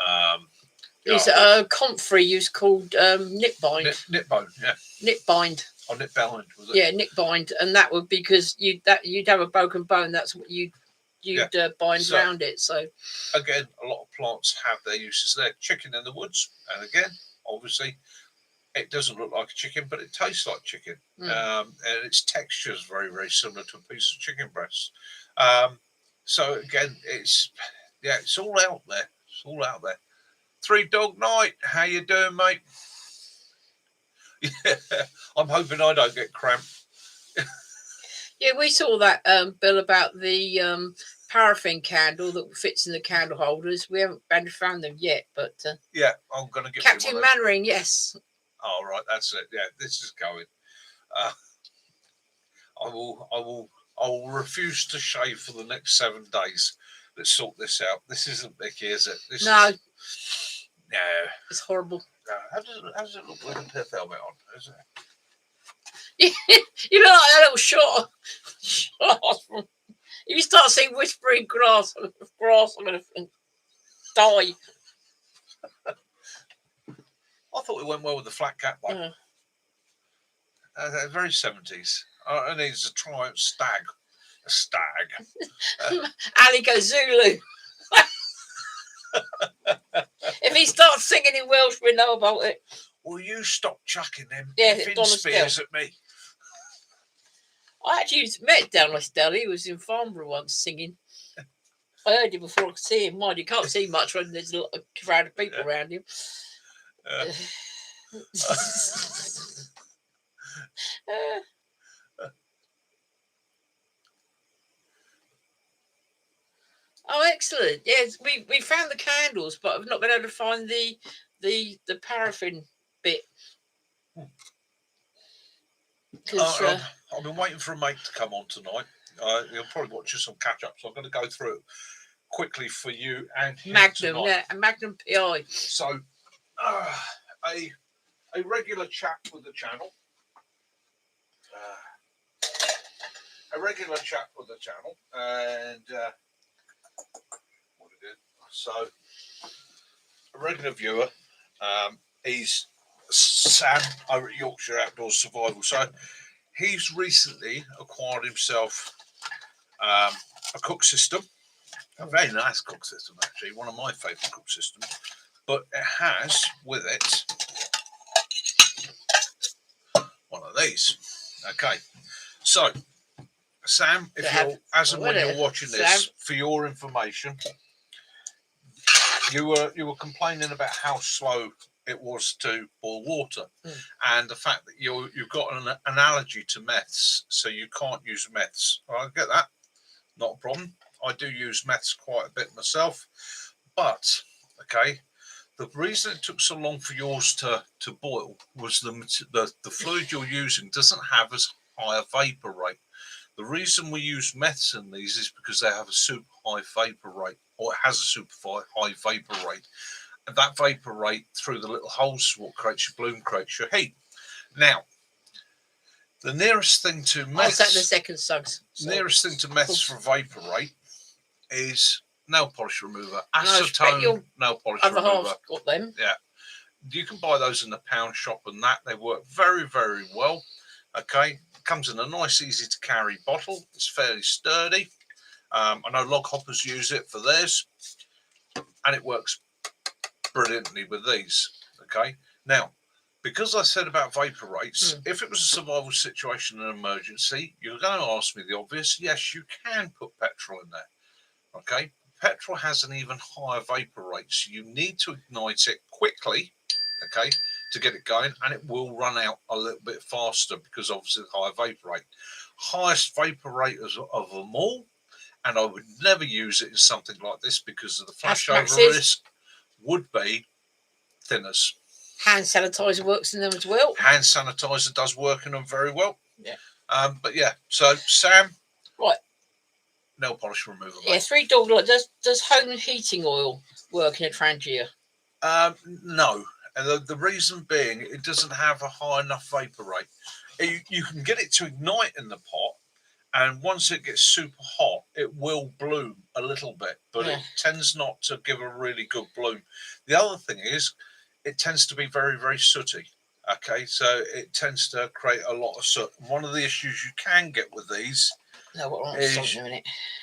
there's comfrey used called nipbind. Nipbind, yeah. Nipbind. Oh, nipbind, was it? Yeah, nipbind, and that would be because you'd have a broken bone. That's what you'd bind around it. So again, a lot of plants have their uses there. Chicken in the woods, and again, obviously, it doesn't look like a chicken, but it tastes like chicken, and its texture is very, very similar to a piece of chicken breast. So again, it's all out there. It's all out there. 3 Dog Night, how you doing, mate? Yeah, I'm hoping I don't get cramp. Yeah, we saw that Bill about the paraffin candle that fits in the candle holders. We haven't found them yet, but yeah, I'm going to get Captain Mannering. Yes. Oh right, that's it. Yeah, this is going. I will refuse to shave for the next 7 days. Let's sort this out. This isn't Mickey, is it? No. No. It's horrible. No. How does it look with a pith helmet on? Is it? You know, like a little shot. If you start seeing whispering grass, I'm going to die. I thought it went well with the flat cap one. Very 70s. And he's a Triumph stag. A stag. Ali goes Zulu. If he starts singing in Welsh, we know about it. Will you stop chucking them spears at me? I actually met Downless Deli. He was in Farnborough once singing. I heard him before I could see him. Mind you, can't see much when there's a crowd of people around him. Oh, excellent! Yes, we found the candles, but I've not been able to find the paraffin bit. I've been waiting for a mate to come on tonight. He'll probably watch us some catch up, so I'm going to go through it quickly for you and him Magnum, tonight. A Magnum PI. So, a regular chap with the channel. And what he did. So, a regular viewer He's Sam over at Yorkshire Outdoors Survival. So he's recently acquired himself a cook system, a very nice cook system actually, one of my favourite cook systems. But it has with it one of these. Okay, so Sam, if you're as and when you're watching this, for your information, you were complaining about how slow it was to boil water, and the fact that you've got an allergy to meths, so you can't use meths. I get that, not a problem. I do use meths quite a bit myself, but okay. The reason it took so long for yours to boil was the fluid you're using doesn't have as high a vapor rate. The reason we use meths in these is because they have a super high vapor rate, or it has a super high vapor rate. And that vapor rate through the little holes, what creates your bloom, creates your heat. Now, the nearest thing to meths, the second sugs. Nearest thing to meths for vapor rate is nail polish remover, acetone nail polish remover. Got them. Yeah, you can buy those in the pound shop, and that they work very, very well. Okay, comes in a nice, easy to carry bottle. It's fairly sturdy. I know log hoppers use it for theirs, and it works brilliantly with these. Okay, now because I said about vapor rates, if it was a survival situation, an emergency, you're going to ask me the obvious. Yes, you can put petrol in there. Okay. Petrol has an even higher vapor rate, so you need to ignite it quickly, okay, to get it going, and it will run out a little bit faster because obviously the higher vapor rate. Highest vapor rate of them all, and I would never use it in something like this because of the flashover risk, would be thinners. Hand sanitizer works in them as well. Hand sanitizer does work in them very well. Yeah. But yeah, so Sam. Right. Nail polish remover. Yeah, $3. Does home heating oil work in a Trangia? No, and the reason being it doesn't have a high enough vapor rate. You can get it to ignite in the pot, and once it gets super hot, it will bloom a little bit, but it tends not to give a really good bloom. The other thing is, it tends to be very, very sooty. Okay, so it tends to create a lot of soot. One of the issues you can get with these.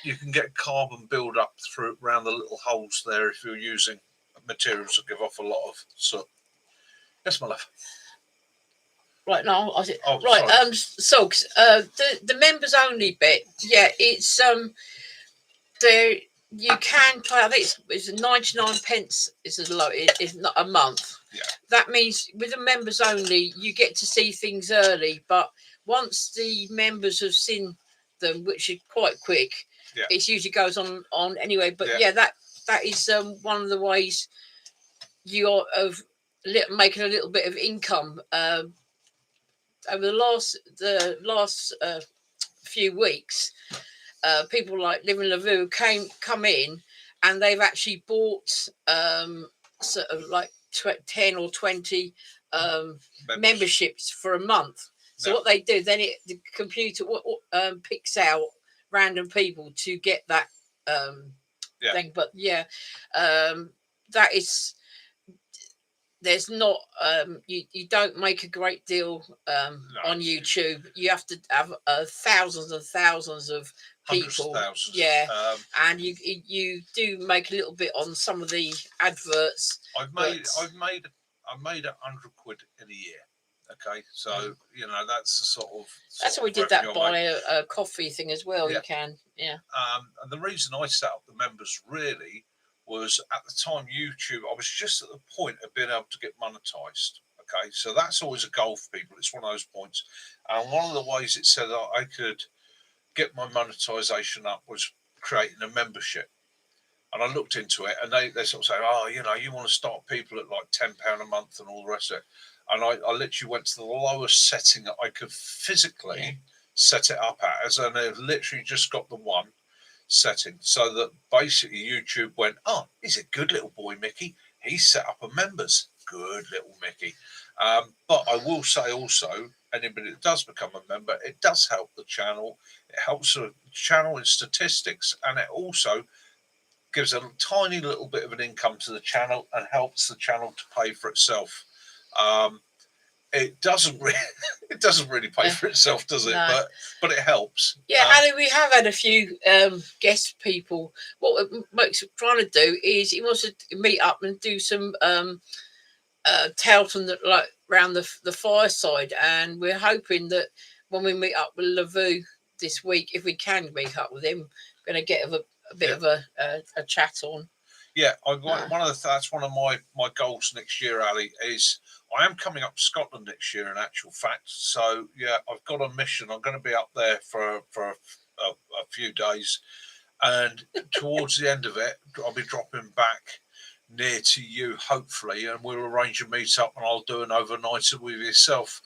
You can get carbon build up around the little holes there if you're using materials that give off a lot of soot. Yes, my love. Right now, right. So the members only bit. Yeah, it's there. You can pay. I think it's 99 pence. Is as low. It's not a month. Yeah. That means with the members only, you get to see things early. But once the members have seen them, which is quite quick, it usually goes on anyway. But that is one of the ways you are of making a little bit of income over the last few weeks. People like Living Lavoo come in, and they've actually bought sort of like 10 or 20 memberships for a month. So what they do, then the computer picks out random people to get that thing. But that is, there's not you don't make a great deal on YouTube. You have to have thousands and thousands of people, and you do make a little bit on some of the adverts. I've made £100 in a year. Okay, so you know that's the sort of. That's why we did that by a coffee thing as well. You can, And the reason I set up the members really was at the time YouTube. I was just at the point of being able to get monetized. Okay, so that's always a goal for people. It's one of those points, and one of the ways it said that I could get my monetization up was creating a membership. And I looked into it, and they sort of say, "Oh, you know, you want to start people at like £10 a month and all the rest of it." And I literally went to the lowest setting that I could physically set it up as, and I've literally just got the one setting. So that basically YouTube went, "Oh, he's a good little boy, Mickey. He's set up a members. Good little Mickey." But I will say also, anybody that does become a member, it does help the channel. It helps the channel in statistics, and it also gives a tiny little bit of an income to the channel and helps the channel to pay for itself. It doesn't really pay for itself, does it? No. But it helps. Yeah, Ali, we have had a few guest people. What Mike's trying to do is he wants to meet up and do some tales from around the fireside, and we're hoping that when we meet up with Lavu this week, if we can meet up with him, we're going to get a bit of a chat on. Yeah, that's one of my goals next year, Ali, is I am coming up to Scotland next year, in actual fact. So yeah, I've got a mission. I'm going to be up there for a few days, and towards the end of it, I'll be dropping back near to you, hopefully, and we'll arrange a meet up, and I'll do an overnighter with yourself,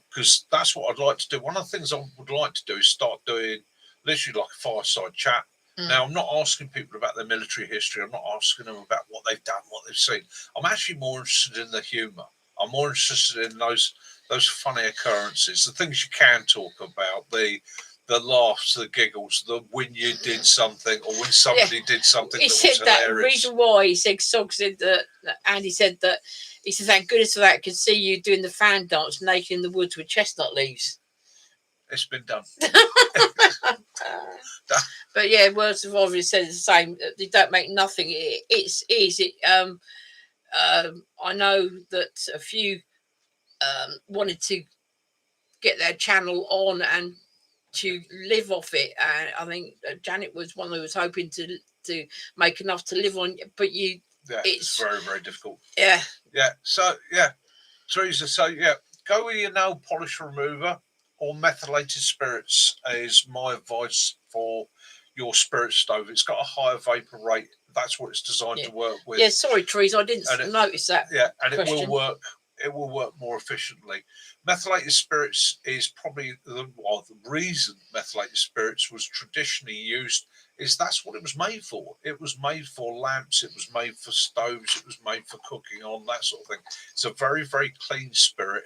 because that's what I'd like to do. One of the things I would like to do is start doing literally like a fireside chat. Now, I'm not asking people about their military history. I'm not asking them about what they've done, what they've seen. I'm actually more interested in the humour. I'm more interested in those funny occurrences, the things you can talk about, the laughs, the giggles, the when you did something or when somebody did something. He said that the reason why he said Sog said that, and he said that he said thank goodness for that. I could see you doing the fan dance naked in the woods with chestnut leaves. It's been done. But yeah, words have obviously said the same. They don't make nothing. It's easy. I know that a few wanted to get their channel on and to live off it. And I think Janet was one who was hoping to make enough to live on. But it's very, very difficult. Yeah. Yeah. So yeah, Teresa. So yeah, go with your nail polish remover or methylated spirits is my advice for your spirit stove. It's got a higher vapor rate. That's what it's designed to work with. Yeah, sorry, Teresa, I didn't notice that. Yeah, and question. It will work. It will work more efficiently. Methylated spirits is probably the reason methylated spirits was traditionally used is that's what it was made for. It was made for lamps. It was made for stoves. It was made for cooking on, that sort of thing. It's a very, very clean spirit.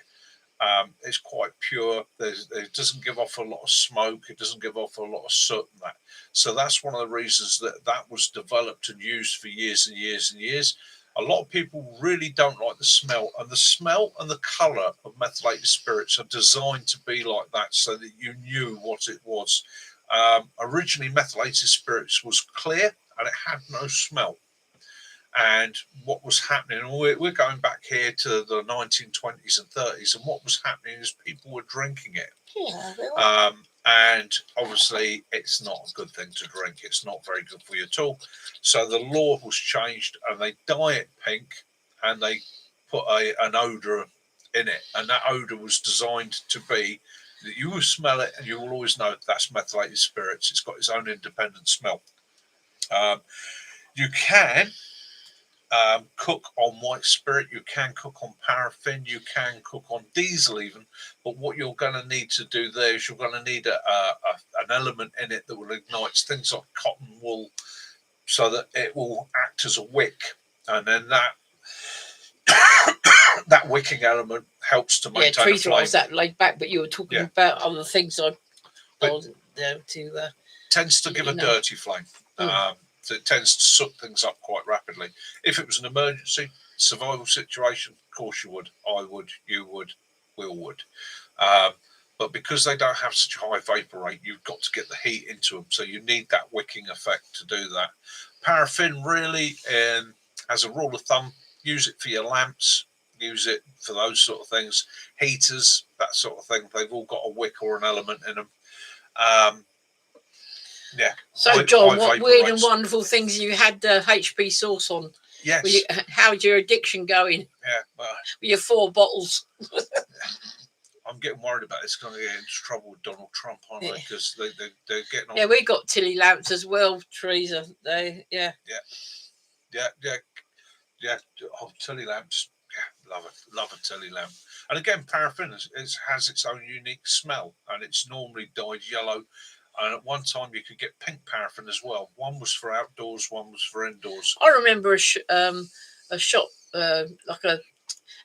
It's quite pure. It doesn't give off a lot of smoke. It doesn't give off a lot of soot and that. So that's one of the reasons that was developed and used for years and years and years. A lot of people really don't like the smell, and the smell and the colour of methylated spirits are designed to be like that so that you knew what it was. Originally, methylated spirits was clear and it had no smell. And what was happening, we're going back here to the 1920s and 30s, and what was happening is people were drinking it. Yeah, and obviously it's not a good thing to drink. It's not very good for you at all. So the law was changed and they dye it pink and they put an odour in it. And that odour was designed to be that you will smell it and you will always know that's methylated spirits. It's got its own independent smell. You can cook on white spirit, you can cook on paraffin, you can cook on diesel even, but what you're going to need to do there is you're going to need an element in it that will ignite things like cotton wool so that it will act as a wick, and then that that wicking element helps to maintain the flame. Was that laid back, but you were talking about other things tends to give a dirty flame. So it tends to soak things up quite rapidly. If it was an emergency survival situation, of course you would, I would, you would, we all would. But because they don't have such a high vapor rate, you've got to get the heat into them. So you need that wicking effect to do that. Paraffin really, as a rule of thumb, use it for your lamps, use it for those sort of things. Heaters, that sort of thing, they've all got a wick or an element in them. Yeah. So, John, what weird and wonderful things you had HP sauce on? Yes. How's your addiction going? Yeah. With your 4 bottles. I'm getting worried about it's going to get into trouble with Donald Trump, aren't they? Because they're getting on. Yeah, we got Tilly lamps as well, Teresa. Yeah. Oh, Tilly lamps. Yeah, love a Tilly lamp. And again, paraffin has its own unique smell, and it's normally dyed yellow. And at one time, you could get pink paraffin as well. One was for outdoors, one was for indoors. I remember a shop, like a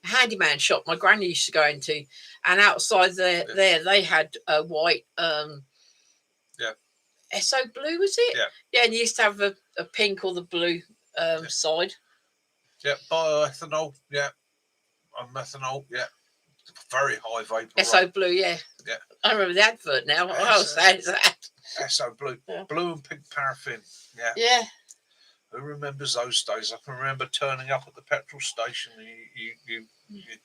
handyman shop my granny used to go into, and outside there they had a white SO blue, was it? Yeah, and you used to have a pink or the blue side. Yeah, bioethanol, yeah. And methanol, yeah. Very high vapor SO rate. blue, yeah. Yeah. I remember the advert now. What else is that? SO blue. Yeah. Blue and pink paraffin. Yeah. Yeah. Who remembers those days? I can remember turning up at the petrol station and you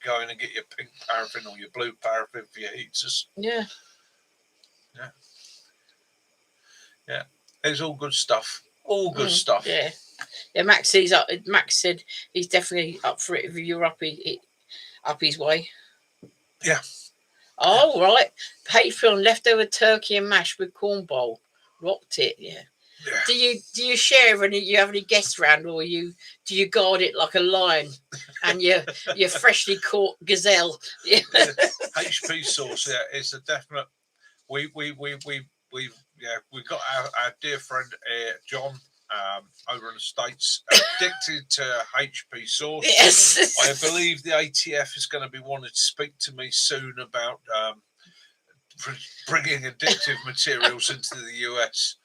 go in and get your pink paraffin or your blue paraffin for your heaters. Yeah. Yeah. Yeah. It's all good stuff. All good stuff. Yeah. Yeah, Max said he's definitely up for it if you're up his way. Yeah. Oh, right. Patreon, leftover turkey and mash with corn bowl. Rocked it, yeah. Do you share any? You have any guests around, or do you guard it like a lion and you're freshly caught gazelle? Yeah. HP sauce, yeah, it's a definite. We got our dear friend John over in the States addicted to HP sauce. Yes. I believe the ATF is going to be wanting to speak to me soon about bringing addictive materials into the US.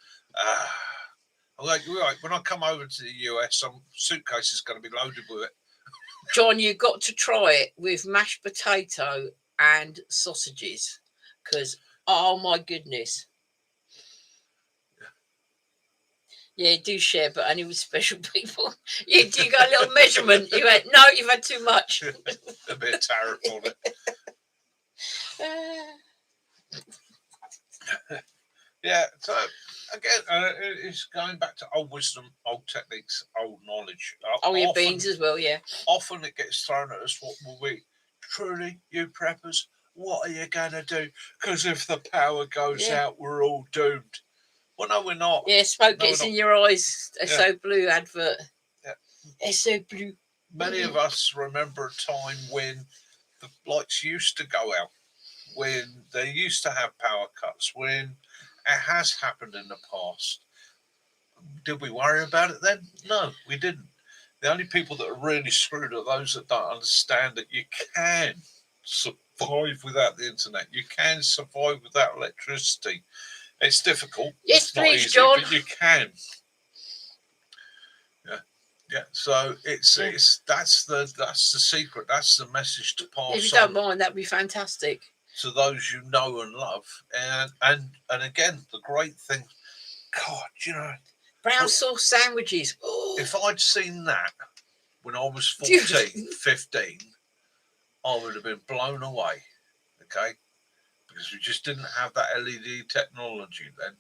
When I come over to the US, some suitcase is going to be loaded with it. John, you got to try it with mashed potato and sausages, because oh my goodness. Yeah, do share, but only with special people. You got a little measurement. You went, no, you've had too much. A bit of tariff on it. Yeah, so again, it's going back to old wisdom, old techniques, old knowledge. Your beans as well, yeah. Often it gets thrown at us, what will we? Truly, you preppers, what are you going to do? Because if the power goes out, we're all doomed. Well, no, we're not. Yeah, smoke gets in your eyes. SO blue advert. Yeah. SO blue. Many of us remember a time when the lights used to go out, when they used to have power cuts, when it has happened in the past. Did we worry about it then? No, we didn't. The only people that are really screwed are those that don't understand that you can survive without the internet. You can survive without electricity. It's difficult. Yes, it's please, not easy, John. but you can. Yeah. So it's that's the secret. That's the message to pass on. If you don't mind, that'd be fantastic. To those you know and love, and again, the great thing, God, brown sauce sandwiches. Oh. If I'd seen that when I was 14, 15, I would have been blown away. Okay, because we just didn't have that LED technology then.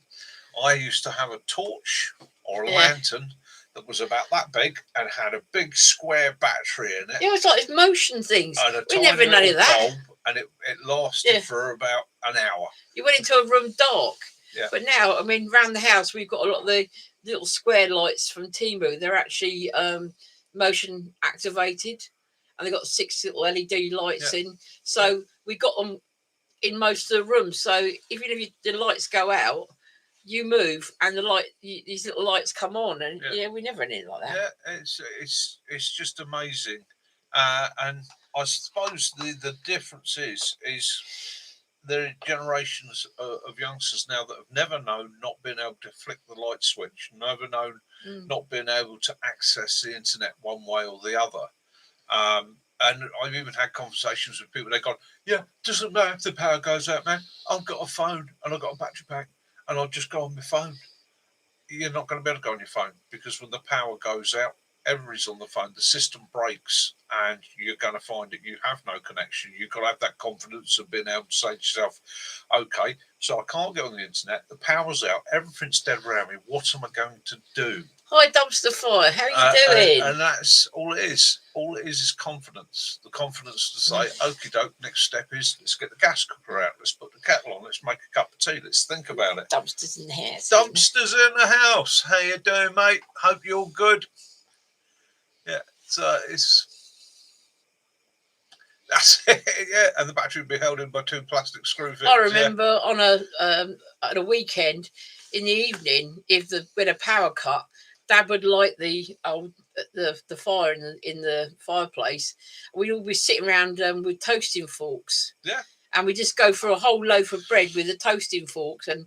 I used to have a torch or a lantern that was about that big and had a big square battery in it. It was like motion things. We never knew any of that. Bulb, and it lasted for about an hour. You went into a room dark. Yeah. But now, I mean, around the house, we've got a lot of the little square lights from Temu. They're actually motion activated, and they've got 6 little LED lights in. So we got them in most of the rooms. So even if the lights go out, you move, and these little lights come on, and we never had anything like that. Yeah, it's just amazing, and I suppose the difference is there are generations of youngsters now that have never known not being able to flick the light switch, never known not being able to access the internet one way or the other. And I've even had conversations with people. They've gone, yeah, doesn't matter if the power goes out, man. I've got a phone and I've got a battery pack and I'll just go on my phone. You're not going to be able to go on your phone because when the power goes out, everybody's on the phone. The system breaks and you're going to find that you have no connection. You've got to have that confidence of being able to say to yourself, okay, so I can't get on the internet. The power's out. Everything's dead around me. What am I going to do? Hi, Dumpster Fire. How are you doing? And that's all it is. All it is confidence. The confidence to say, okie doke, next step is let's get the gas cooker out. Let's put the kettle on. Let's make a cup of tea. Let's think about it. Dumpster's in the house. Dumpster's in the house. How you doing, mate? Hope you're all good. Yeah, so that's it. Yeah, and the battery would be held in by 2 plastic screw fins. I remember on a weekend in the evening, if when a power cut, Dad would light the fire in the fireplace. We'd all be sitting around with toasting forks. Yeah. and we just go for a whole loaf of bread with the toasting forks. And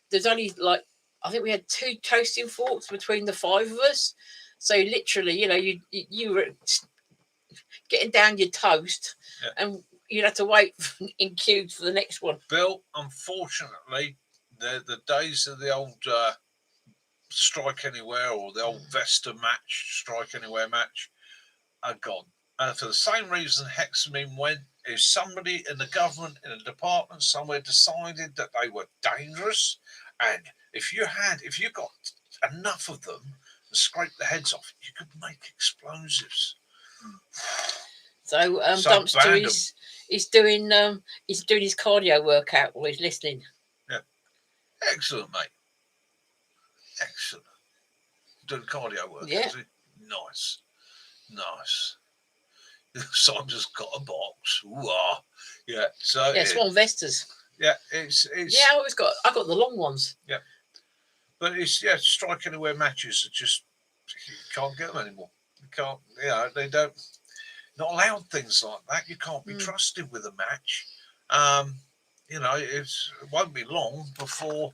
there's only like, I think we had 2 toasting forks between the 5 of us. So literally, you were getting down your toast, and you'd have to wait in queues for the next one. Bill, unfortunately, the days of the old strike anywhere or the old Vesta match, strike anywhere match, are gone. And for the same reason Hexamine went, is somebody in the government, in a department somewhere, decided that they were dangerous, and if you got enough of them and scrape the heads off, you could make explosives. So Dumpster he's doing his cardio workout while he's listening. Yeah, excellent, mate. Excellent. Doing cardio work, is he? Nice. Simon's got a box. Ooh-ah. Yeah. So Swan Vestas. Yeah, it's I got the long ones. Yeah. But it's strike anywhere matches are just, you can't get them anymore. You can't, they don't, not allowed things like that. You can't be trusted with a match. It won't be long before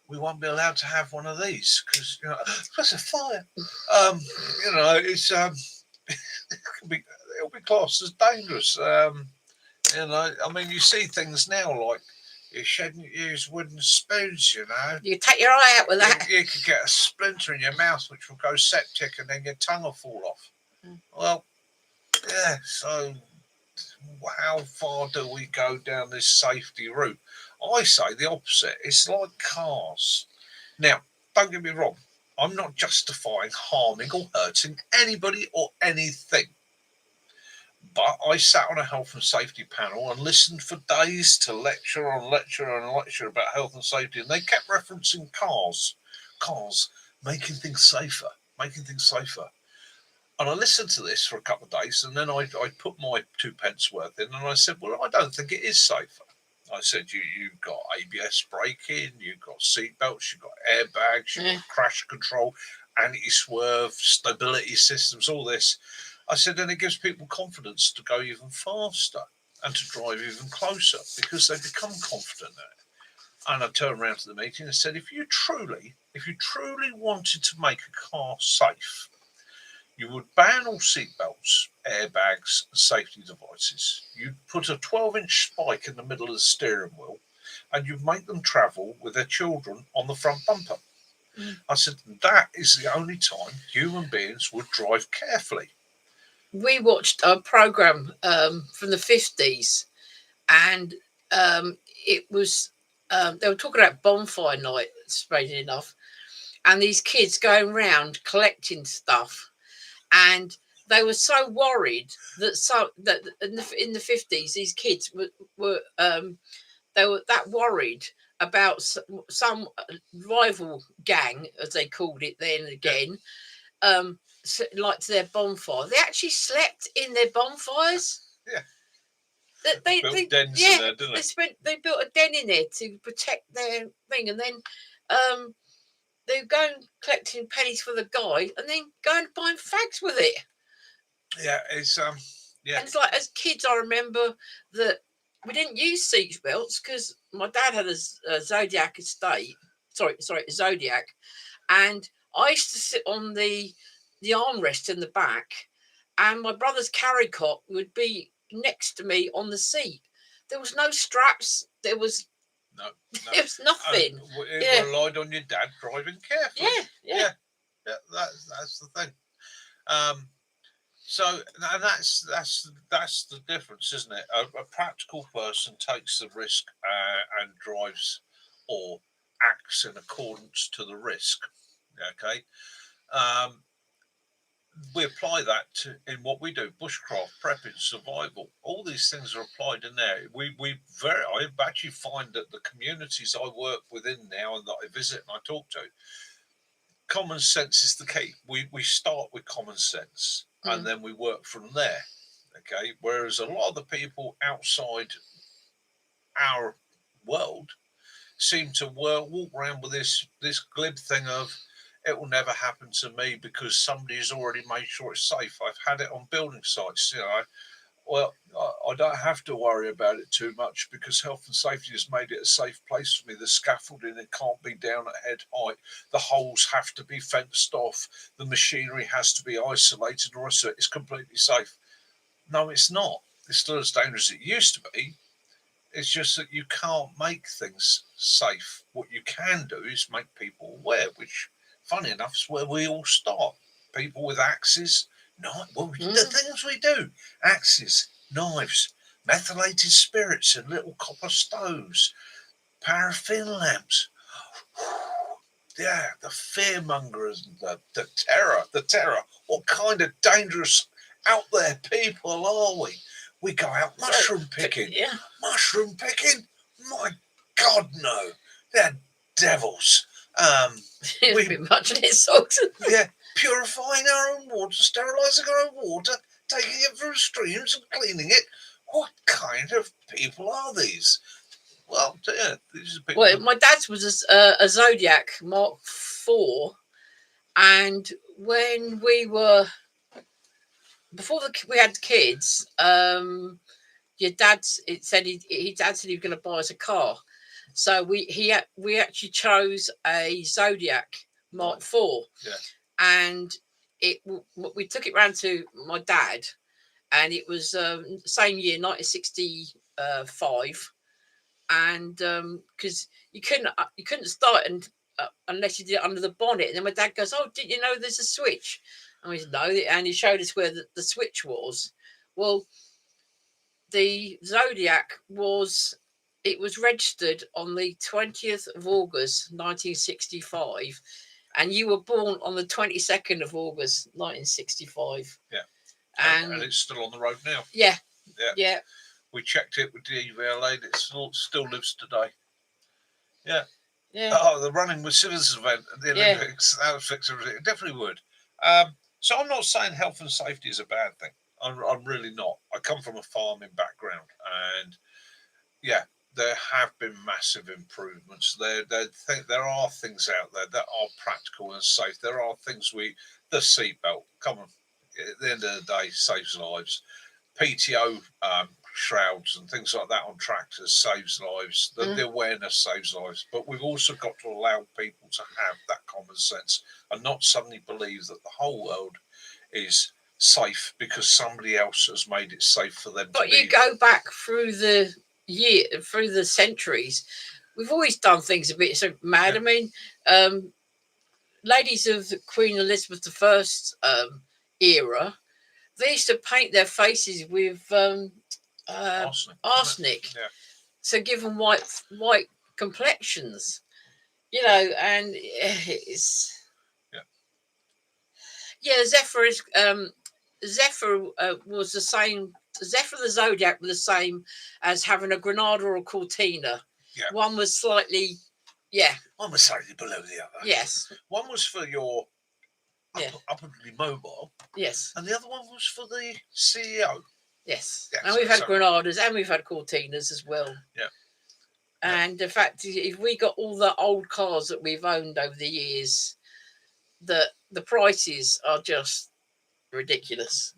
we won't be allowed to have one of these, because that's a fire. It's it'll be classed as dangerous. You see things now like, you shouldn't use wooden spoons. You take your eye out with that. You could get a splinter in your mouth which will go septic, and then your tongue will fall off. Well, yeah. So how far do we go down this safety route? I say the opposite. It's like cars. Now, don't get me wrong. I'm not justifying harming or hurting anybody or anything. But I sat on a health and safety panel and listened for days to lecture about health and safety. And they kept referencing cars, making things safer. And I listened to this for a couple of days, and then I put my 2 pence worth in, and I said, well, I don't think it is safer. I said, you've got ABS braking, you've got seat belts, you've got airbags, you've got crash control, anti-swerve, stability systems, all this. I said, and it gives people confidence to go even faster and to drive even closer, because they become confident in it. And I turned around to the meeting and said, if you truly wanted to make a car safe, you would ban all seatbelts, airbags, and safety devices. You'd put a 12-inch spike in the middle of the steering wheel, and you'd make them travel with their children on the front bumper. I said, that is the only time human beings would drive carefully. We watched a program from the 50s, and it was they were talking about bonfire night, strangely enough, and these kids going around collecting stuff. And they were so worried that in the 50s, these kids were they were that worried about some rival gang, as they called it then again, like to their bonfire. They actually slept in their bonfires. Yeah. They built dens in there, didn't they? They built a den in there to protect their thing, and then they go and collecting pennies for the guy, and then go and buying fags with it. Yeah, it's And it's like, as kids, I remember that we didn't use seat belts because my dad had a Zodiac estate. A Zodiac, and I used to sit on the armrest in the back, and my brother's carry cot would be next to me on the seat. There was no straps. There was no. It was nothing. It relied on your dad driving carefully. Yeah. That's the thing. So, and that's the difference, isn't it? A practical person takes the risk and drives or acts in accordance to the risk. Okay. We apply that in what we do: bushcraft, prepping, survival. All these things are applied in there. I actually find that the communities I work within now and that I visit and I talk to, common sense is the key. We start with common sense and then we work from there. Okay. Whereas a lot of the people outside our world seem to walk around with this glib thing of, it will never happen to me because somebody's already made sure it's safe. I've had it on building sites, Well, I don't have to worry about it too much because health and safety has made it a safe place for me. The scaffolding, it can't be down at head height. The holes have to be fenced off. The machinery has to be isolated, or else it's completely safe. No, it's not. It's still as dangerous as it used to be. It's just that you can't make things safe. What you can do is make people aware, which, funny enough, is where we all start. People with axes, the things we do: axes, knives, methylated spirits in little copper stoves, paraffin lamps. Yeah, the fearmongers, the terror. What kind of dangerous out there people are we? We go out mushroom picking. Yeah. Mushroom picking? My God, no. They're devils. It's been much in its socks. Yeah, purifying our own water, sterilising our own water, taking it from streams and cleaning it. What kind of people are these? Well, yeah, these are people. Well, my dad's was a Zodiac Mark IV, and when we were before we had kids, your dad said he dad said he was going to buy us a car, so we actually chose a Zodiac Mark IV, and we took it round to my dad, and it was same year 1965. And because you couldn't start unless you did it under the bonnet. And then my dad goes, "Oh, didn't you know there's a switch?" And we said, "No," and he showed us where the switch was. Well, the Zodiac was registered on the 20th of August 1965, and you were born on the 22nd of August 1965. Yeah, and it's still on the road now. Yeah. We checked it with the DVLA. It still lives today. Yeah. Yeah. Oh, the running with citizens event at the Olympics, that would fix everything. It definitely would. So I'm not saying health and safety is a bad thing. I'm really not. I come from a farming background, and yeah, there have been massive improvements. There are things out there that are practical and safe. There are things the seatbelt, come on, at the end of the day, saves lives. PTO shrouds and things like that on tractors saves lives. The awareness saves lives. But we've also got to allow people to have that common sense and not suddenly believe that the whole world is safe because somebody else has made it safe for them. But you go back through the centuries, we've always done things a bit so mad. I mean, ladies of Queen Elizabeth I era, they used to paint their faces with arsenic, so give them white complexions, and it's Zephyr is Zephyr was the same. Zephyr the Zodiac was the same as having a Granada or a Cortina. One was slightly one was slightly below the other. Yes, one was for your upwardly mobile. Yes, and the other one was for the CEO. Yes, and we've had Granadas and we've had Cortinas as well. Yeah. And in fact, if we got all the old cars that we've owned over the years, the prices are just ridiculous.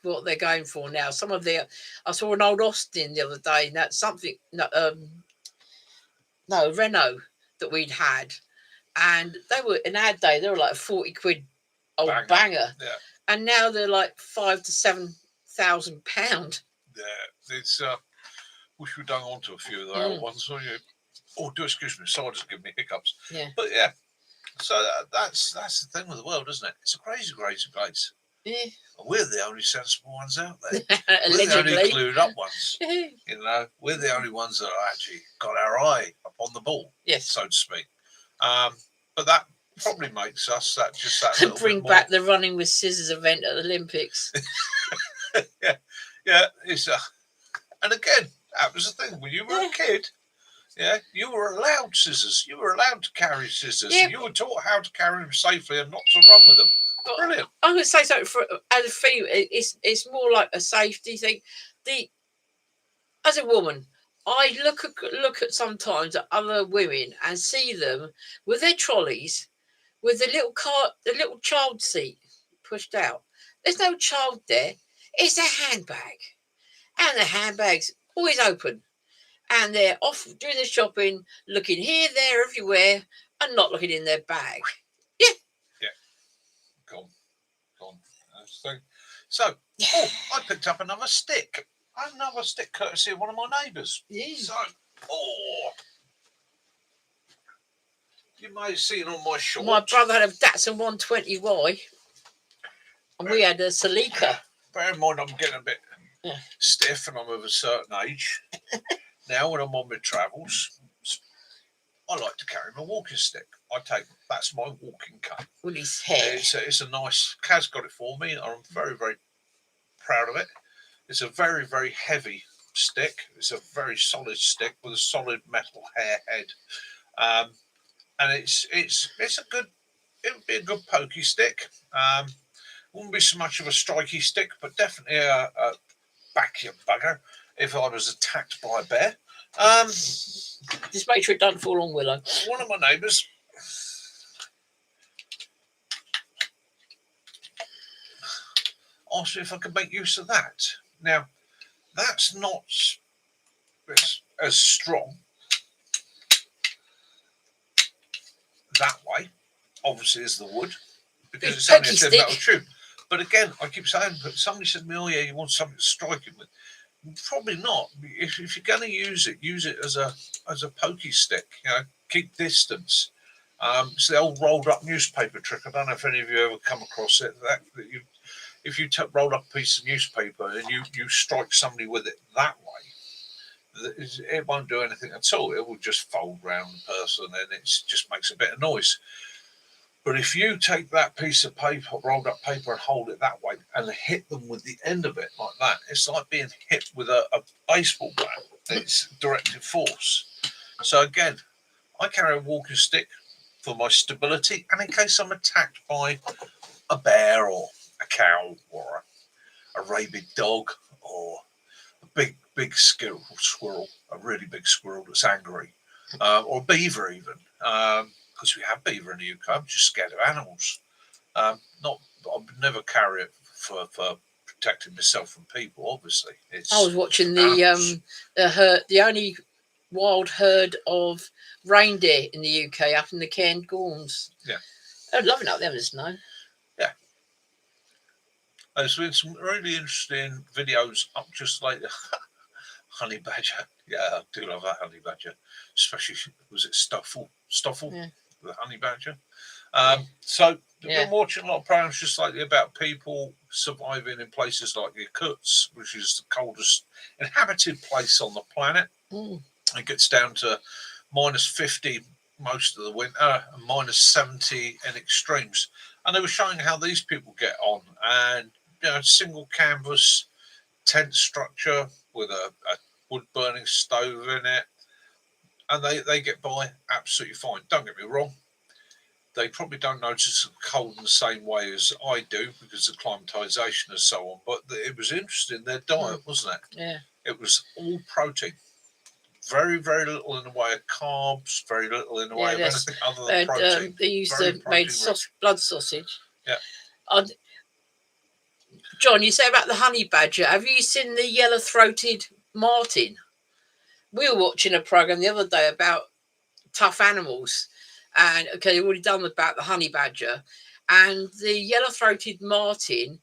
What they're going for now. Some of I saw an old Austin the other day, and that's something. Renault that we'd had, and they were in our day they were like 40 quid old banger. Yeah. And now they're like £5,000 to £7,000. Yeah, it's wish we'd done on to a few of the old ones. Excuse me, sorry, just give me hiccups. Yeah, but yeah, so that's the thing with the world, isn't it? It's a crazy place. Yeah, we're the only sensible ones out there. We're the only clued up ones. We're the only ones that actually got our eye up on the ball. Yes, so to speak. But that probably makes us that bring back the running with scissors event at the Olympics. It's and again, that was the thing when you were a kid. Yeah, you were allowed scissors. You were allowed to carry scissors. You were taught how to carry them safely and not to run with them. Brilliant. I'm going to say something as a female. It's more like a safety thing. As a woman, I look at sometimes at other women and see them with their trolleys, with the little child seat pushed out. There's no child there. It's a handbag, and the handbag's always open, and they're off doing the shopping, looking here, there, everywhere, and not looking in their bag. Yeah. Yeah. Gone. So, I picked up another stick. Courtesy of one of my neighbours. Yeah. So, you may have seen on my shorts. My brother had a Datsun 120Y, and we had a Celica. Bear in mind, I'm getting a bit stiff, and I'm of a certain age. Now, when I'm on my travels, I like to carry my walking stick. That's my walking cane. With his hair. It's a nice. Kaz got it for me. I'm very, very proud of it. It's a very, very heavy stick. It's a very solid stick with a solid metal hair head, and it's a good. It would be a good pokey stick. Wouldn't be so much of a strikey stick, but definitely a back your bugger if I was attacked by a bear. Just make sure it doesn't fall on Willow. One of my neighbours asked me if I could make use of that. Now, that's not as strong that way, obviously, as the wood, because it's only a thin metal tube. But again, I keep saying, but somebody said to me, "Oh yeah, you want something to strike it with." Probably not. If you're going to use it as a pokey stick. Keep distance. It's the old rolled up newspaper trick. I don't know if any of you ever come across it. If you roll up a piece of newspaper and you strike somebody with it that way, it won't do anything at all. It will just fold round the person and it just makes a bit of noise. But if you take that piece of paper, rolled up paper, and hold it that way and hit them with the end of it like that, it's like being hit with a baseball bat. It's directed force. So again, I carry a walking stick for my stability and in case I'm attacked by a bear or a cow or a rabid dog or a big squirrel, a really big squirrel that's angry, or a beaver even. Because we have beaver in the UK, I'm just scared of animals. I would never carry it for protecting myself from people. Obviously, I was watching the only wild herd of reindeer in the UK up in the Cairngorms. Yeah, I'd love it up there in the snow. Yeah, there's been some really interesting videos up just like the honey badger. Yeah, I do love that honey badger, especially was it Stoffel? Yeah. The honey badger. So we've been watching a lot of programs just like about people surviving in places like the Irkutsk, which is the coldest inhabited place on the planet. It gets down to -50 most of the winter and -70 in extremes. And they were showing how these people get on, and single canvas tent structure with a wood burning stove in it. And they get by absolutely fine. Don't get me wrong. They probably don't notice the cold in the same way as I do because of acclimatisation and so on. But it was interesting, their diet, wasn't it? Yeah. It was all protein. Very, very little in the way of carbs, very little in the way of anything other than protein. They used to make blood sausage. Yeah. John, you say about the honey badger. Have you seen the yellow-throated martin? We were watching a program the other day about tough animals, and they've already done about the honey badger and the yellow-throated martin.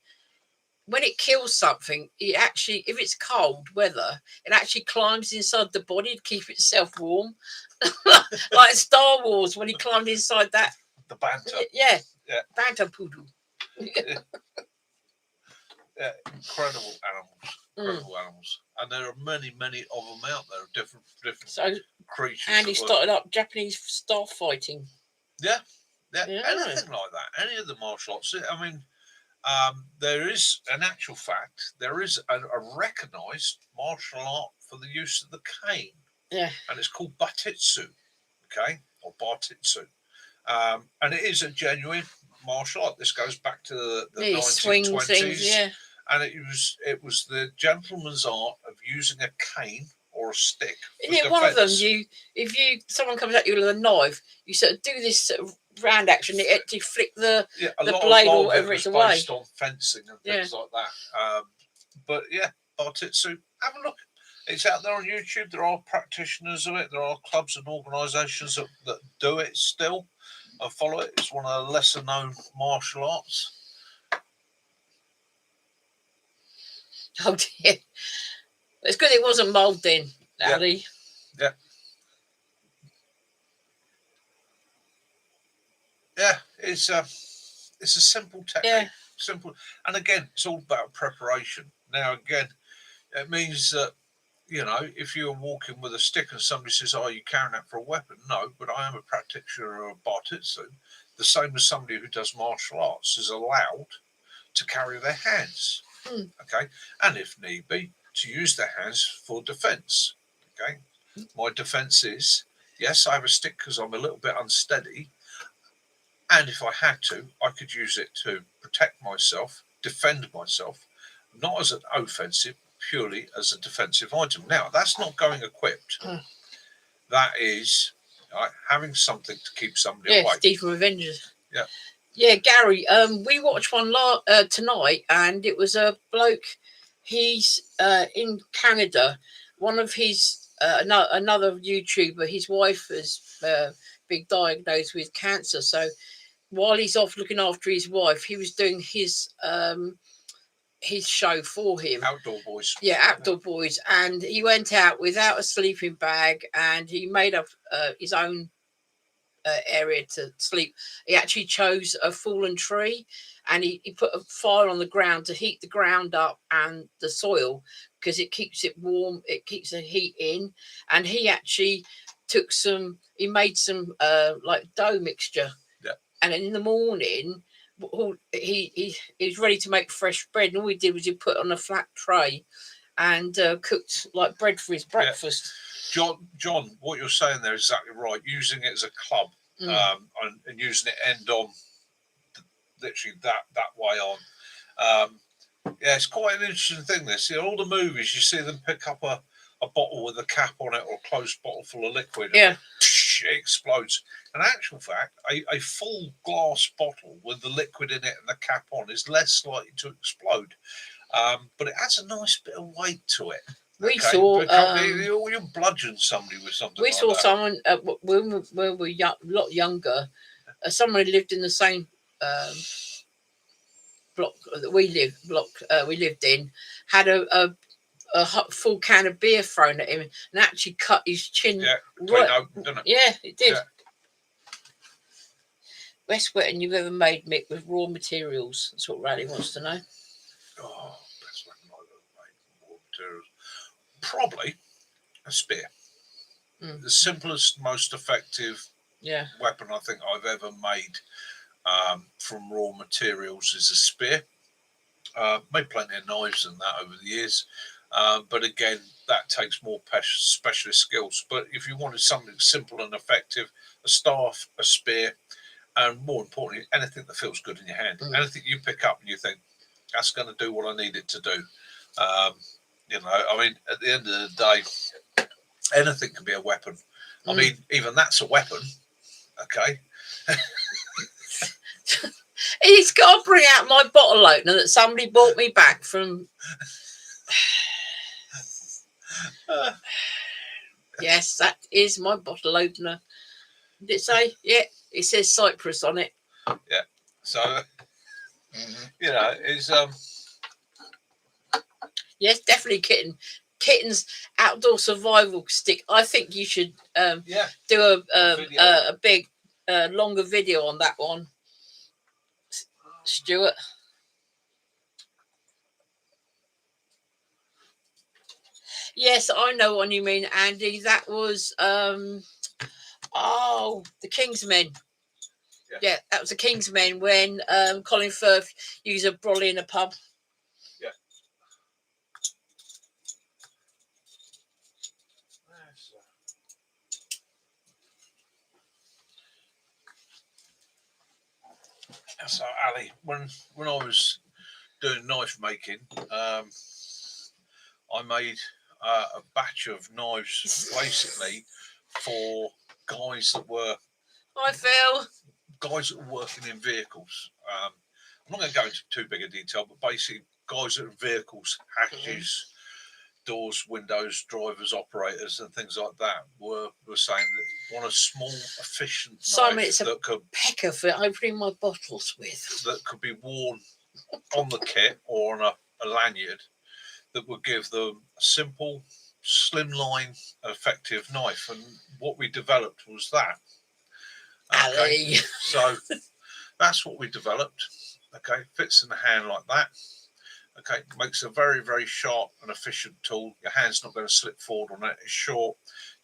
When it kills something, it actually, if it's cold weather, it actually climbs inside the body to keep itself warm, like Star Wars when he climbed inside that. The banter. Yeah. Banter poodle. Yeah, incredible animals. And there are many, many of them out there, different creatures. And he started up Japanese star fighting. Yeah. Anything like that. Any of the martial arts. I mean, there is, in actual fact, there is a recognised martial art for the use of the cane. Yeah. And it's called Batitsu, or Bartitsu. And it is a genuine martial art. This goes back to the 1920s. Things, And it was the gentleman's art of using a cane or a stick. Isn't it one of them? If someone comes at you with a knife, you sort of do this sort of round action. It actually flick the blade or whatever it's away. Based on fencing and things like that. But yeah, Bartitsu, have a look. It's out there on YouTube. There are practitioners of it. There are clubs and organisations that do it still and follow it. It's one of the lesser known martial arts. Oh dear. It's good it wasn't moulding, Ali. Yeah. Yeah, it's a simple technique. Yeah. Simple. And again, it's all about preparation. Now, again, it means that, you know, if you're walking with a stick and somebody says, "Oh, you carrying that for a weapon?" No, but I am a practitioner of Bartitsu. The same as somebody who does martial arts is allowed to carry their hands. Okay. And if need be, to use their hands for defense. Okay. My defense is, yes, I have a stick because I'm a little bit unsteady. And if I had to, I could use it to protect myself, defend myself, not as an offensive, purely as a defensive item. Now, that's not going equipped. That is having something to keep somebody away. Steve from Avengers. Yeah. Yeah, Gary, we watched one tonight, and it was a bloke. He's in Canada. One of his another YouTuber. His wife has been diagnosed with cancer. So while he's off looking after his wife, he was doing his show for him. Outdoor Boys. Yeah, Outdoor Boys, and he went out without a sleeping bag, and he made up his own area to sleep. He actually chose a fallen tree, and he put a fire on the ground to heat the ground up and the soil, because it keeps it warm, it keeps the heat in. And he actually he made some like dough mixture. Yeah. And then in the morning he was ready to make fresh bread, and all he did was he put on a flat tray and cooked like bread for his breakfast. Yeah. John, what you're saying there is exactly right. Using it as a club, and using it end on, literally that way on. Yeah, it's quite an interesting thing. This, all the movies you see them pick up a bottle with a cap on it, or a closed bottle full of liquid. Yeah, it explodes. In actual fact, a full glass bottle with the liquid in it and the cap on is less likely to explode. But it adds a nice bit of weight to it. We saw you bludgeon somebody with something. We saw someone when we were a lot younger. Someone who lived in the same block that we lived in, had a full can of beer thrown at him and actually cut his chin. Yeah, clean open, didn't it? Yeah, it did. Yeah. Best weapon you've ever made, Mick, with raw materials? That's what Raleigh wants to know. Oh, best weapon I've ever made with raw materials. Probably a spear. The simplest, most effective weapon I think I've ever made from raw materials is a spear. Made plenty of knives and that over the years. But again, that takes more specialist skills. But if you wanted something simple and effective, a staff, a spear, and more importantly, anything that feels good in your hand. Anything you pick up and you think, that's going to do what I need it to do. You know, I mean, at the end of the day, anything can be a weapon. I mean, even that's a weapon. Okay. He's got to bring out my bottle opener that somebody bought me back from. Yes, that is my bottle opener. Did it say? Yeah, it says Cyprus on it. Yeah. So, you know, it's yes, definitely Kitten's outdoor survival stick. I think you should do a big longer video on that one, Stuart. Yes, I know what you mean, Andy. That was the Kingsmen. Yeah, that was the Kingsmen when Colin Firth used a brolly in a pub. Yeah. So, Ali, when I was doing knife making, I made a batch of knives basically for guys that were. Hi, Phil. Guys that were working in vehicles. I'm not going to go into too big a detail, but basically guys at vehicles, hatches, doors, windows, drivers, operators, and things like that were saying that want a small, efficient knife it's that a could pecker for opening my bottles with. That could be worn on the kit or on a lanyard that would give them a simple, slimline, effective knife. And what we developed was that. Okay. So that's what we developed. Okay, fits in the hand like that. Okay, makes a very, very sharp and efficient tool. Your hand's not going to slip forward on it. It's short.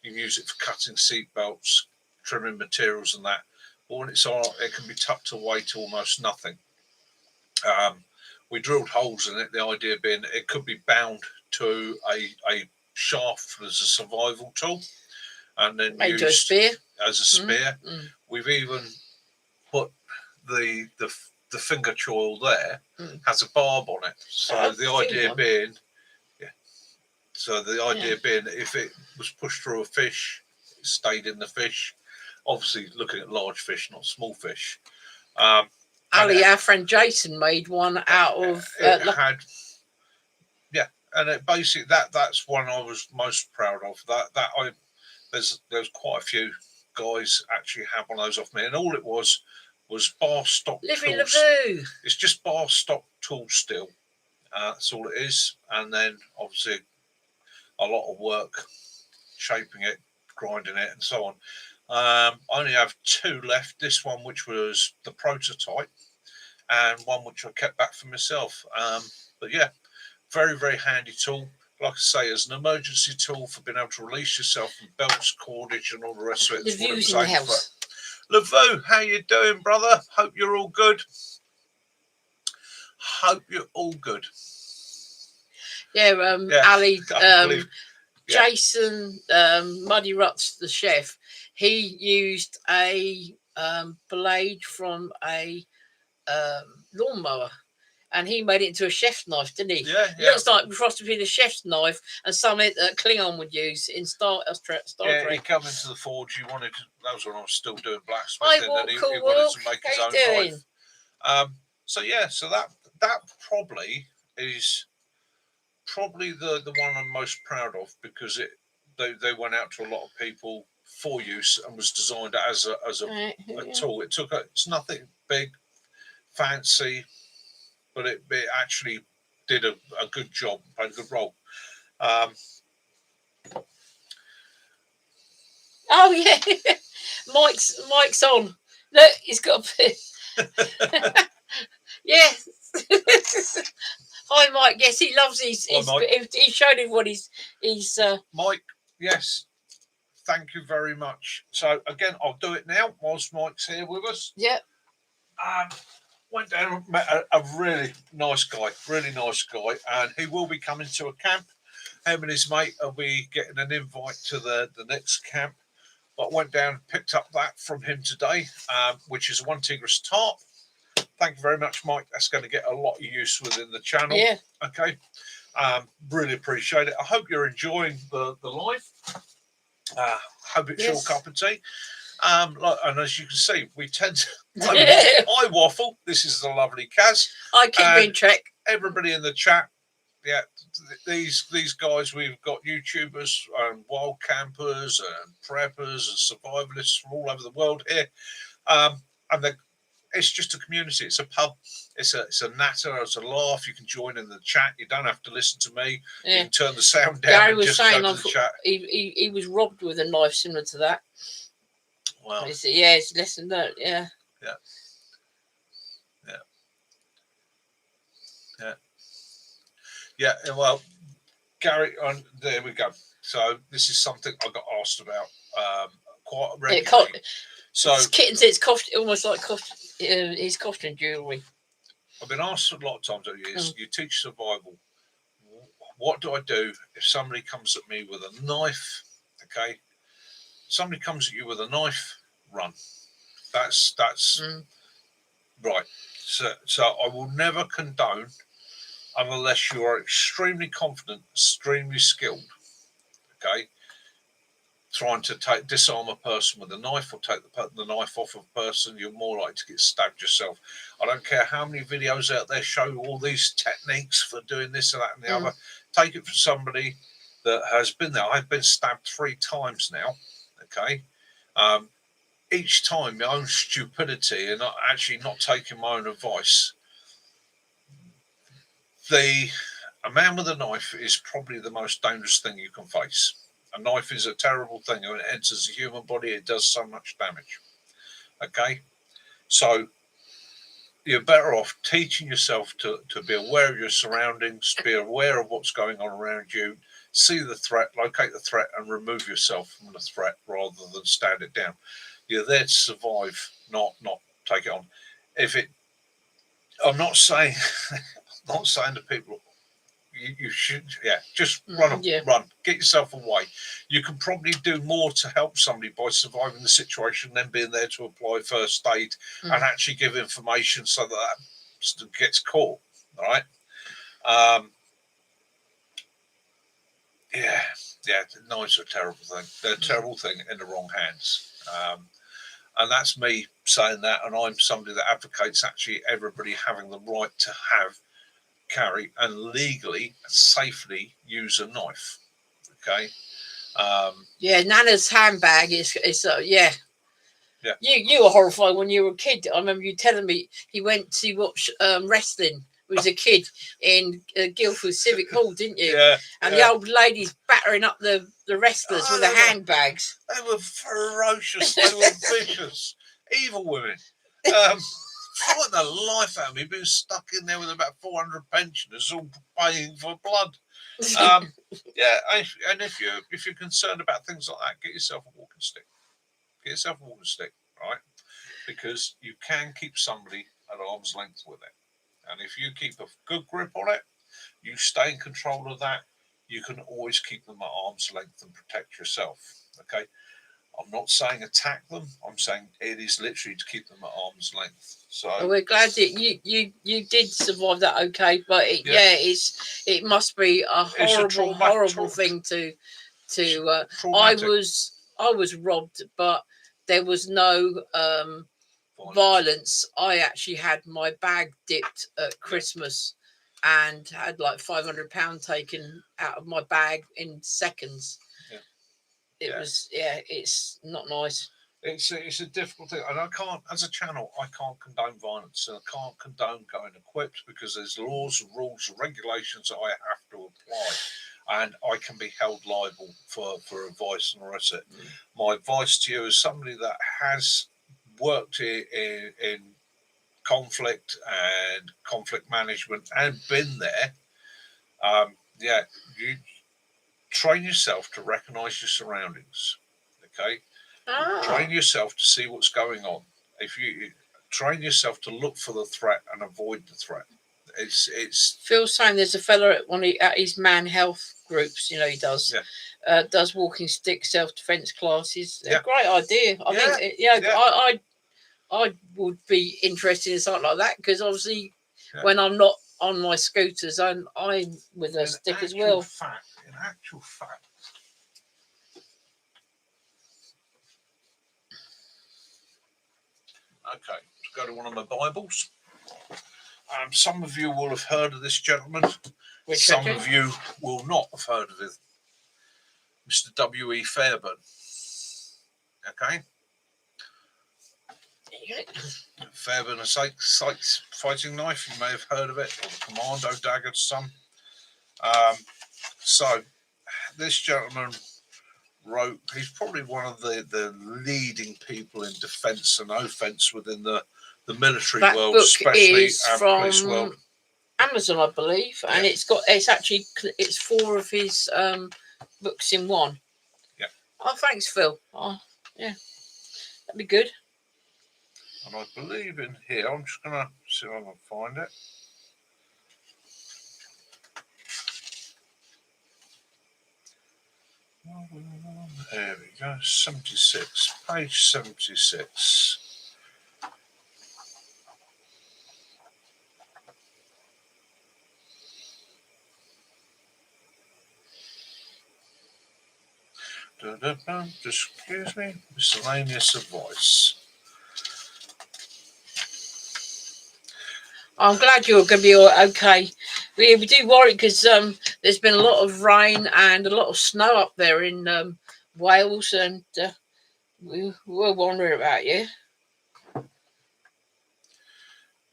You can use it for cutting seat belts, trimming materials and that. But when it's on, it can be tucked away to almost nothing. We drilled holes in it, the idea being that it could be bound to a shaft as a survival tool and then made used to a spear. As a spear. We've even put the finger choil there has a barb on it. So the idea being, being that if it was pushed through a fish, it stayed in the fish. Obviously, looking at large fish, not small fish. Ali, our friend Jason, made one out of. And it basically that's one I was most proud of. There's quite a few guys actually have one of those off me, and all it was bar stock tools. It's just bar stock tool steel. That's all it is, and then obviously a lot of work shaping it, grinding it, and so on. I only have two left. This one, which was the prototype, and one which I kept back for myself. But yeah, very, very handy tool. Like I say, as an emergency tool for being able to release yourself from belts, cordage, and all the rest of it. Lavu's in the house. Lavu, how you doing, brother? Hope you're all good. Hope you're all good. Yeah, Ali, Jason, Muddy Ruts, the chef, he used a blade from a lawnmower. And he made it into a chef's knife, didn't he? Yeah. It looks like frosted with a chef's knife and something that Klingon would use in Star Trek. He came into the forge. That was when I was still doing blacksmithing, and he wanted to make his own knife. So that probably is the one I'm most proud of, because they went out to a lot of people for use and was designed as a tool. It's nothing big, fancy, but it actually did a good job, played a good role. Oh yeah, Mike's on. Look, he's got a bit. Yes. Hi, Mike. Yes, he loves his. He showed him what he's. Mike, yes. Thank you very much. So again, I'll do it now whilst Mike's here with us. Yep. Went down and met a really nice guy, and he will be coming to a camp. Him and his mate will be getting an invite to the next camp. But went down and picked up that from him today, which is a 1 Tigris tarp. Thank you very much, Mike. That's going to get a lot of use within the channel. Yeah. Okay. Really appreciate it. I hope you're enjoying the live. Hope it's your cup of tea. And as you can see, we tend to. I waffle. This is the lovely Kaz. I keep in track. Everybody in the chat. Yeah, these guys, we've got YouTubers and wild campers and preppers and survivalists from all over the world here, and it's just a community. It's a pub. It's a natter. It's a laugh. You can join in the chat. You don't have to listen to me. Yeah. You can turn the sound down. Gary was saying the chat. He was robbed with a knife similar to that. Wow. It's less than that. Yeah. Yeah, well, Gary, there we go. So this is something I got asked about quite regularly. It's almost like his costume jewellery. I've been asked a lot of times over the years, you teach survival. What do I do if somebody comes at me with a knife? Okay. Somebody comes at you with a knife, run. That's right. So I will never condone unless you are extremely confident, extremely skilled. Okay. trying to disarm a person with a knife or take the knife off of a person, you're more likely to get stabbed yourself. I don't care how many videos out there show all these techniques for doing this and that and the other. Take it from somebody that has been there. I've been stabbed 3 times now. Okay. Each time my own stupidity and not taking my own advice. A man with a knife is probably the most dangerous thing you can face. A knife is a terrible thing. When it enters the human body, it does so much damage. Okay? So you're better off teaching yourself to be aware of your surroundings, be aware of what's going on around you, see the threat, locate the threat, and remove yourself from the threat rather than stand it down. You're there to survive, not take it on. I'm not saying to people, you should, just run, get yourself away. You can probably do more to help somebody by surviving the situation than being there to apply first aid and actually give information so that gets caught. All right. Knives are a terrible thing. They're a terrible thing in the wrong hands. And that's me saying that, and I'm somebody that advocates actually everybody having the right to carry and legally and safely use a knife. Okay. Nana's handbag is You were horrified when you were a kid. I remember you telling me he went to watch wrestling when he was a kid in Guildford Civic Hall, didn't you? And the old ladies battering up the wrestlers with the handbags. They were ferocious. They were vicious, evil women. Fighting the life out of me, being stuck in there with about 400 pensioners all paying for blood. And if you're concerned about things like that, get yourself a walking stick. Right? Because you can keep somebody at arm's length with it. And if you keep a good grip on it, you stay in control of that, you can always keep them at arm's length and protect yourself. Okay? I'm not saying attack them. I'm saying it is literally to keep them at arm's length. So we're glad that you did survive that okay, but it must be a horrible thing to I was robbed, but there was no violence. I actually had my bag dipped at Christmas and had like £500 taken out of my bag in seconds. It's not nice. It's a difficult thing, and I can't, as a channel, I can't condone violence, and I can't condone going equipped because there's laws, rules, and regulations that I have to apply, and I can be held liable for advice and the rest of it. My advice to you is somebody that has worked in conflict and conflict management and been there. You train yourself to recognise your surroundings. Okay. Train yourself to see what's going on. If you train yourself to look for the threat and avoid the threat, it's. Phil's saying there's a fella at his man health groups. You know, he does does walking stick self-defense classes. Great idea. I would be interested in something like that because obviously when I'm not on my scooters, I'm with a stick as well. In actual fact. Okay, let's go to one of my Bibles. Some of you will have heard of this gentleman. Some of you will not have heard of it. Mr. W.E. Fairbairn. Okay. Fairbairn, a Sykes fighting knife. You may have heard of it, or the Commando dagger to some. So, this gentleman wrote, he's probably one of the leading people in defence and offence within the military world, especially police world. Amazon, I believe, and it's 4 of his books in one. Yeah. Oh, thanks, Phil. Oh, yeah, that'd be good. And I believe in here. I'm just gonna see if I can find it. There we go, 76, page 76. Just excuse me, miscellaneous advice. I'm glad you're going to be all okay. We do worry because there's been a lot of rain and a lot of snow up there in Wales, and we were wondering about you.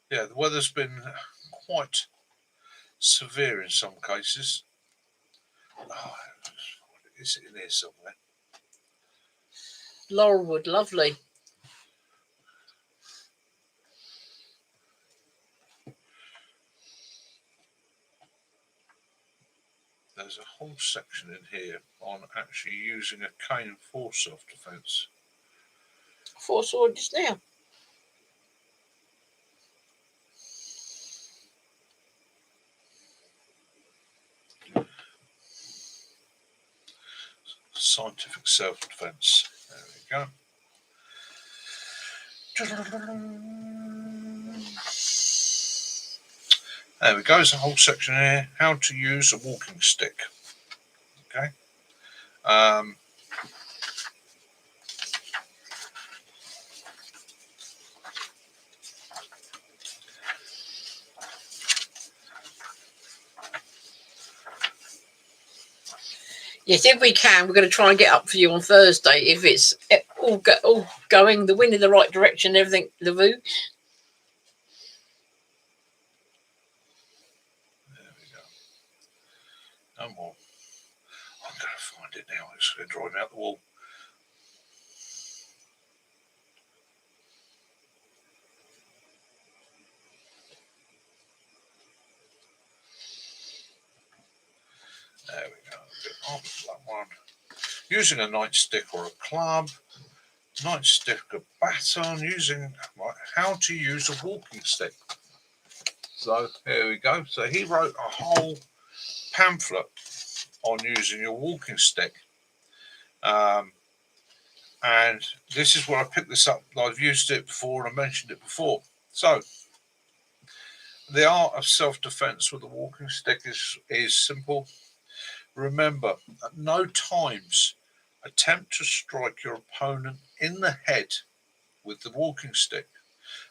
Yeah, the weather's been quite severe in some cases. Oh, is it in here somewhere? Laurelwood, lovely. There's a whole section in here on actually using a cane for self-defense. I thought I saw it just now. Scientific self-defense. There we go. There we go. There's a whole section here. How to use a walking stick. Okay. Yes, if we can, we're going to try and get up for you on Thursday. If it's all going, the wind in the right direction, everything, the view. There we go. No more. I'm going to find it now. It's going to drive out the wall. There we go. A bit off that one. Using a nightstick or a club. Nightstick, a baton. Using how to use a walking stick. So here we go. So he wrote a whole pamphlet on using your walking stick. And this is where I picked this up. I've used it before and I mentioned it before. So the art of self-defense with a walking stick is simple. Remember, at no times attempt to strike your opponent in the head with the walking stick,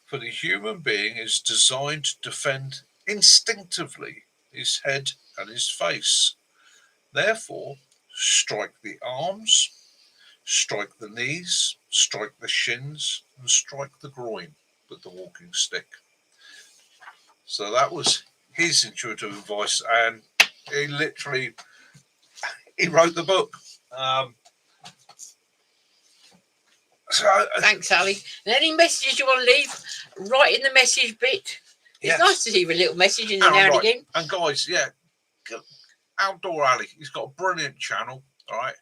for the human being is designed to defend instinctively his head and his face. Therefore, strike the arms, strike the knees, strike the shins, and strike the groin with the walking stick. So that was his intuitive advice, and he wrote the book. Thanks, Sally. And any messages you want to leave, write in the message bit. It's nice to leave a little message in there now and again. And guys, Outdoor Ali, he's got a brilliant channel. All right,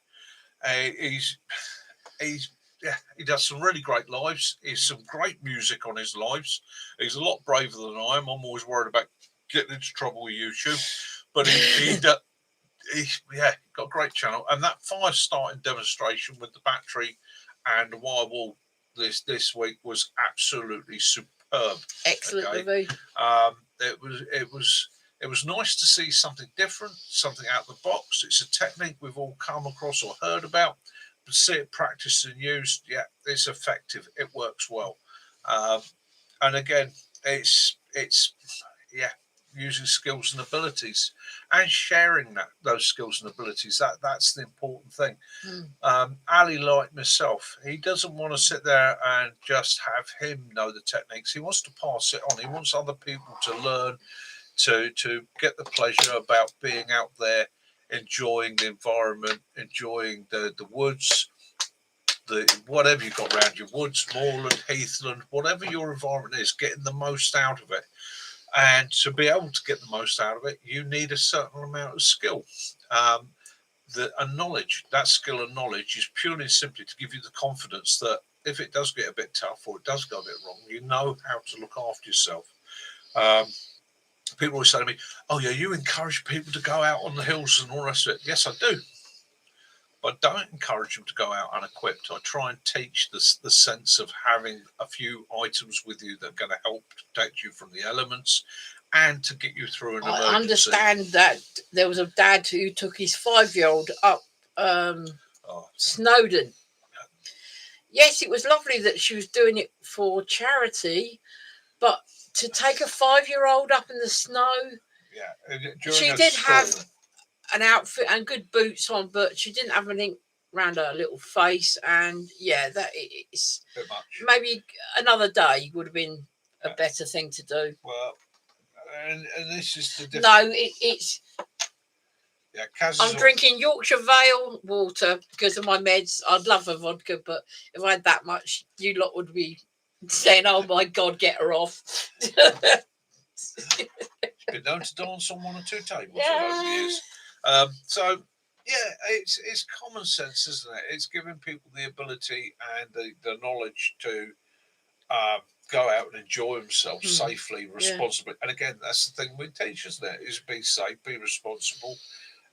he does some really great lives. He's some great music on his lives. He's a lot braver than I am. I'm always worried about getting into trouble with YouTube, but he's got a great channel. And that fire starting demonstration with the battery and the wire wall this week was absolutely superb. Excellent review. It was nice to see something different, something out of the box. It's a technique we've all come across or heard about, but see it practiced and used. Yeah, it's effective. It works well. And again, it's using skills and abilities and sharing those skills and abilities. That's the important thing. Ali, like myself, he doesn't want to sit there and just have him know the techniques. He wants to pass it on. He wants other people to learn, to get the pleasure about being out there, enjoying the environment, enjoying the woods, whatever you've got around you, woods, moorland, heathland, whatever your environment is, getting the most out of it. And to be able to get the most out of it, you need a certain amount of skill. And knowledge, that skill and knowledge is purely and simply to give you the confidence that if it does get a bit tough or it does go a bit wrong, you know how to look after yourself. People always say to me, "Oh yeah, you encourage people to go out on the hills and all the rest of it." Yes, I do. But I don't encourage them to go out unequipped. I try and teach the sense of having a few items with you that are going to help protect you from the elements and to get you through an emergency. I understand that there was a dad who took his 5-year-old up Snowdon. Yes, it was lovely that she was doing it for charity, but to take a 5-year-old up in the snow. Yeah, she did have an outfit and good boots on, but she didn't have anything around her little face. And yeah, that is a bit much. Maybe another day would have been a better thing to do. Well, and this is the no, it's. Yeah, I'm drinking Yorkshire Vale water because of my meds. I'd love a vodka, but if I had that much, you lot would be saying, "Oh my God, get her off." Been known to dance on 1 or 2 tables yeah. over the years. So yeah, it's common sense, isn't it? It's giving people the ability and the knowledge to go out and enjoy themselves safely, responsibly. And again, that's the thing we teach, isn't it? Is be safe, be responsible,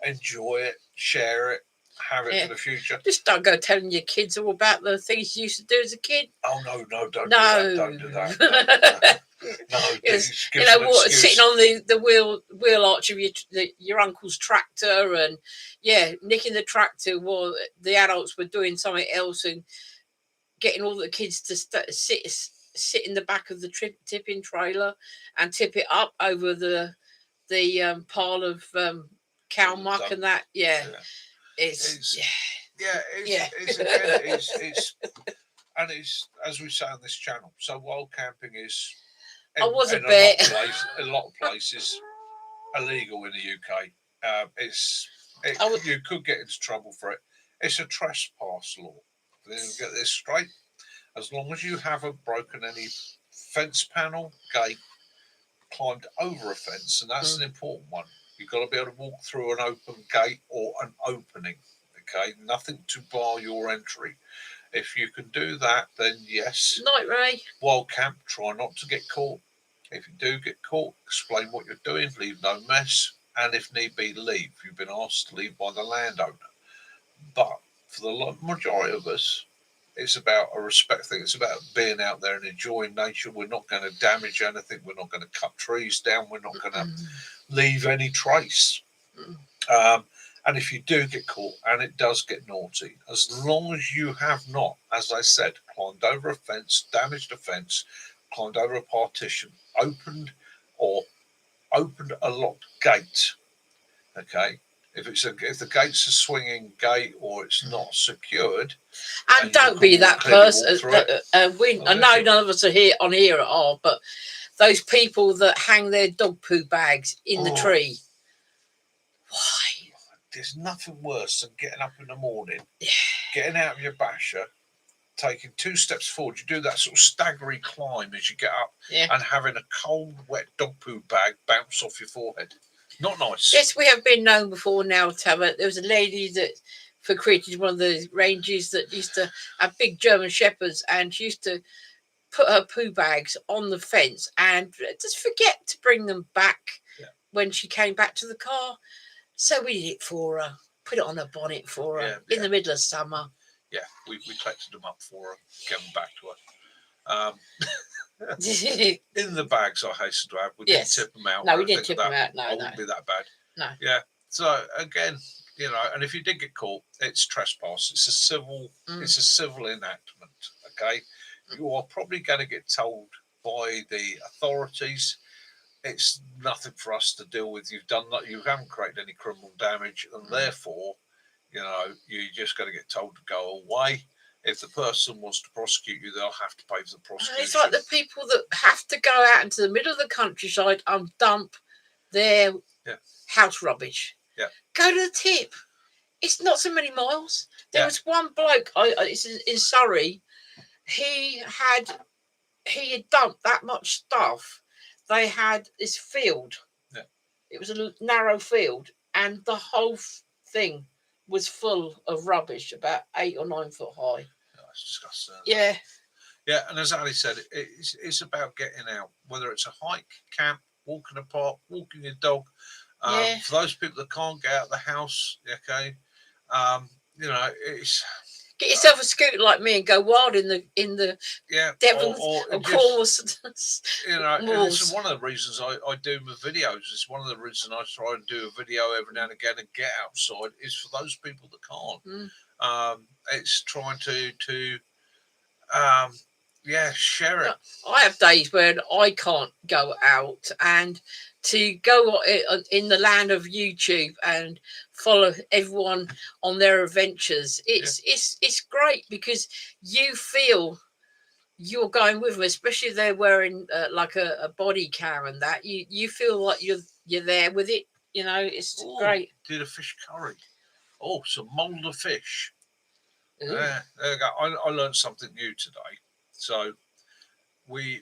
enjoy it, share it, have it for the future. Just don't go telling your kids all about the things you used to do as a kid. Oh no, don't do that. Don't do that. No, you know what? Sitting on the wheel arch of your uncle's tractor, and nicking the tractor while the adults were doing something else, and getting all the kids to sit in the back of the tipping trailer and tip it up over the pile of cow muck and that. It's and it's, as we say on this channel, so wild camping is in a lot of places illegal in the UK. You could get into trouble for it. It's a trespass law. Get this straight. As long as you haven't broken any fence panel, gate, climbed over a fence, and that's an important one. You've got to be able to walk through an open gate or an opening. Okay, nothing to bar your entry. If you can do that, then yes. Night Ray. Wild camp, try not to get caught. If you do get caught, explain what you're doing, leave no mess, and if need be, leave. You've been asked to leave by the landowner. But for the majority of us, it's about a respect thing. It's about being out there and enjoying nature. We're not going to damage anything. We're not going to cut trees down. We're not going to leave any trace. And if you do get caught, and it does get naughty, as long as you have not, as I said, climbed over a fence, damaged a fence, climbed over a partition, opened a locked gate, okay, if the gate's a swinging gate or it's not secured, and don't be that person. I know none of us are here are, but those people that hang their dog poo bags in the tree. Why? There's nothing worse than getting up in the morning, getting out of your basher, taking 2 steps forward. You do that sort of staggery climb as you get up, and having a cold, wet dog poo bag bounce off your forehead. Not nice. Yes, we have been known before now, Tava. There was a lady that created one of the ranges that used to have big German shepherds, and she used to put her poo bags on the fence and just forget to bring them back when she came back to the car. So we did it for her, put it on her bonnet for her in the middle of summer. Yeah, we collected them up for her, gave them back to her. In the bags, I hasten to add, we didn't tip them out. No, we didn't tip them out. No, it wouldn't be that bad. No. Yeah. So again, and if you did get caught, it's trespass. It's a civil. It's a civil enactment. Okay. You are probably going to get told by the authorities. It's nothing for us to deal with. You haven't created any criminal damage, and therefore, you're just going to get told to go away. If the person wants to prosecute you, they'll have to pay for the prosecution. It's like the people that have to go out into the middle of the countryside and dump their house rubbish. Yeah. Go to the tip. It's not so many miles. There was one bloke, it's in Surrey, he had dumped that much stuff. They had this field. Yeah. It was a narrow field, and the whole thing was full of rubbish, about 8 or 9 foot high. Oh, that's disgusting. Yeah. Yeah, and as Ali said, it's about getting out, whether it's a hike, camp, walking a park, walking your dog. For those people that can't get out of the house, okay, it's... Get yourself a scooter like me and go wild in the Devon or Cornwall. It's one of the reasons I do my videos. It's one of the reasons I try and do a video every now and again and get outside is for those people that can't. It's trying to share it. I have days when I can't go out, and to go in the land of YouTube and follow everyone on their adventures, it's great, because you feel you're going with them, especially if they're wearing like a body cam and that. You feel like you're there with it. It's great. Did a fish curry. Oh, some mulled fish. There you go. I learned something new today. So we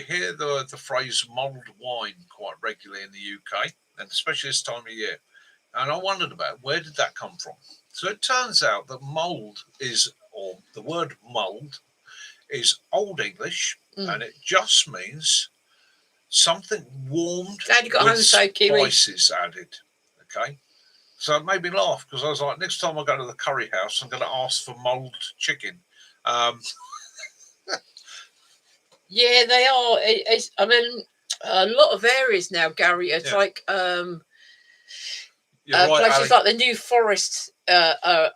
hear the phrase mulled wine quite regularly in the UK, and especially this time of year. And I wondered about where did that come from. So it turns out that mulled or the word mulled is Old English, and it just means something warmed with spices added. Okay. So it made me laugh, because I was like, next time I go to the curry house, I'm going to ask for mulled chicken. Yeah, they are. I mean, a lot of areas now, Gary, it's like places like the New Forest are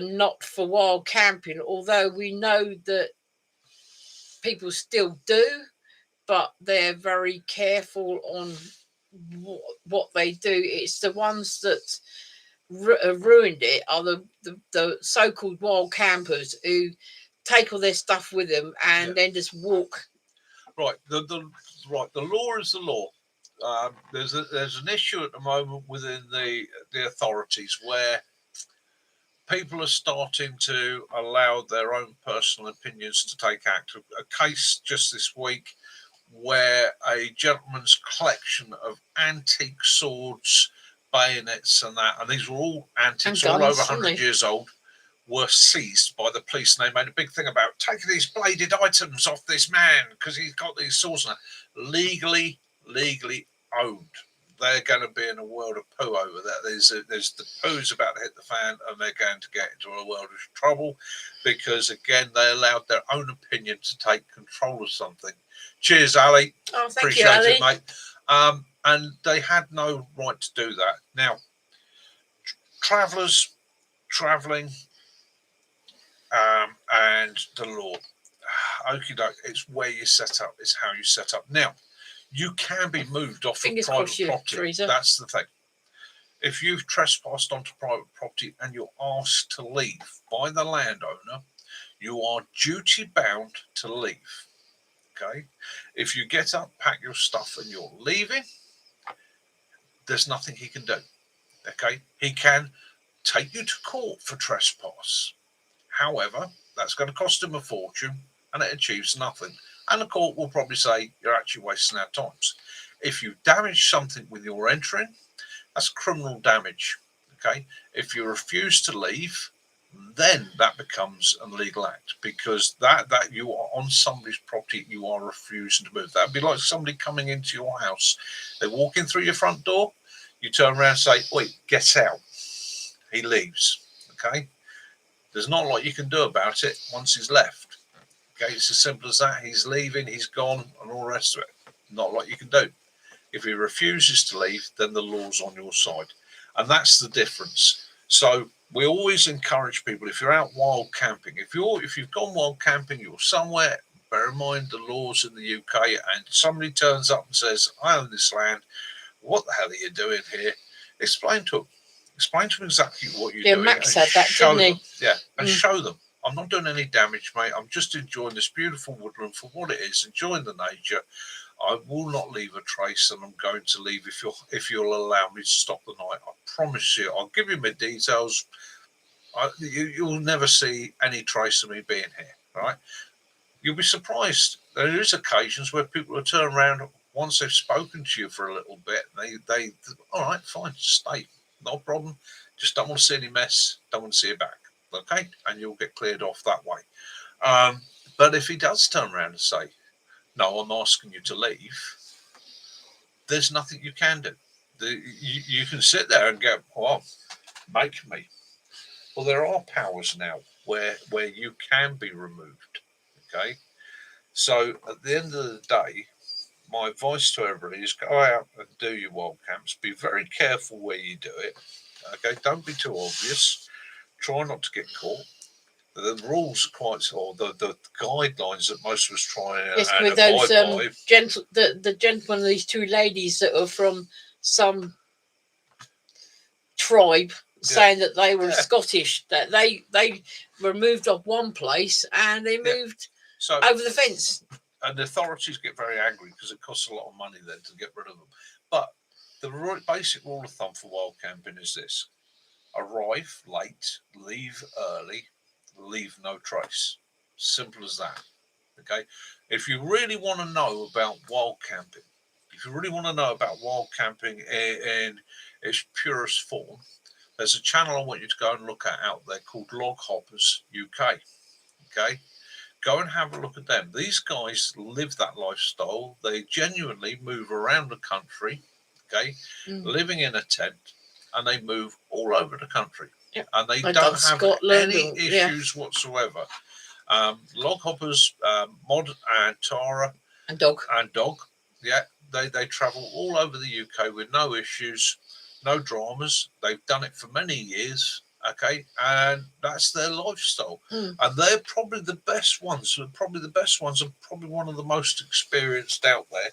not for wild camping, although we know that people still do, but they're very careful on what they do. It's the ones that ruined it are the so-called wild campers who take all their stuff with them and then just walk. Right, the law is the law. There's an issue at the moment within the authorities where people are starting to allow their own personal opinions to take act. A case just this week where a gentleman's collection of antique swords, bayonets and that, and these were all antiques, all over 100 years old, were seized by the police, and they made a big thing about taking these bladed items off this man because he's got these swords now. Legally owned. They're going to be in a world of poo over that. There's the poo's about to hit the fan, and they're going to get into a world of trouble because, again, they allowed their own opinion to take control of something. Cheers, Ali. Oh, thank you, Ali. Appreciate it, mate. And they had no right to do that. Now, travellers travelling and the law. Okie doke, it's where you set up, it's how you set up. Now, you can be moved off of private property. Teresa. That's the thing. If you've trespassed onto private property and you're asked to leave by the landowner, you are duty bound to leave. Okay? If you get up, pack your stuff and you're leaving, there's nothing he can do. Okay? He can take you to court for trespass. However, that's going to cost him a fortune and it achieves nothing. And the court will probably say you're actually wasting our times. If you damage something with your entering, that's criminal damage. Okay. If you refuse to leave, then that becomes an illegal act, because that you are on somebody's property, you are refusing to move. That'd be like somebody coming into your house. They're walking through your front door. You turn around and say, "Wait, get out." He leaves. Okay. There's not a lot you can do about it once he's left. Okay, it's as simple as that. He's leaving, he's gone, and all the rest of it. Not a lot you can do. If he refuses to leave, then the law's on your side. And that's the difference. So we always encourage people, if you're out wild camping, if you've gone wild camping, you're somewhere, bear in mind the laws in the UK, and somebody turns up and says, "I own this land, what the hell are you doing here?" Explain to them. Explain to them exactly what you're doing. Max said that, didn't he? Yeah, and show them. I'm not doing any damage, mate. I'm just enjoying this beautiful woodland for what it is, enjoying the nature. I will not leave a trace, and I'm going to leave if you'll allow me to stop the night. I promise you. I'll give you my details. You'll never see any trace of me being here, right? You'll be surprised. There is occasions where people will turn around once they've spoken to you for a little bit. They all right, fine, stay. No problem. Just don't want to see any mess. Don't want to see you back. Okay? And you'll get cleared off that way. But if he does turn around and say, "No, I'm asking you to leave," there's nothing you can do. You can sit there and go, "Well, make me." Well, there are powers now where you can be removed. Okay? So at the end of the day, my advice to everybody is go out and do your wild camps. Be very careful where you do it. Okay, don't be too obvious. try not to get caught. The rules are quite, or the guidelines that most of us try and with abide those the gentlemen, these two ladies that are from some tribe, saying that they were Scottish, that they were moved off one place and they moved over the fence. And the authorities get very angry because it costs a lot of money then to get rid of them. But the basic rule of thumb for wild camping is this: arrive late, leave early, leave no trace. Simple as that. Okay. If you really want to know about wild camping, in its purest form, there's a channel I want you to go and look at out there called Log Hoppers UK. Okay. Go and have a look at them. These guys live that lifestyle. They genuinely move around the country, okay, living in a tent, and they move all over the country. Yep. And they don't have Scotland any issues whatsoever. Log Hoppers, Mod and Tara and Dog. Yeah, they travel all over the UK with no issues, no dramas. They've done it for many years. Okay, and that's their lifestyle, and they're probably the best ones. And probably one of the most experienced out there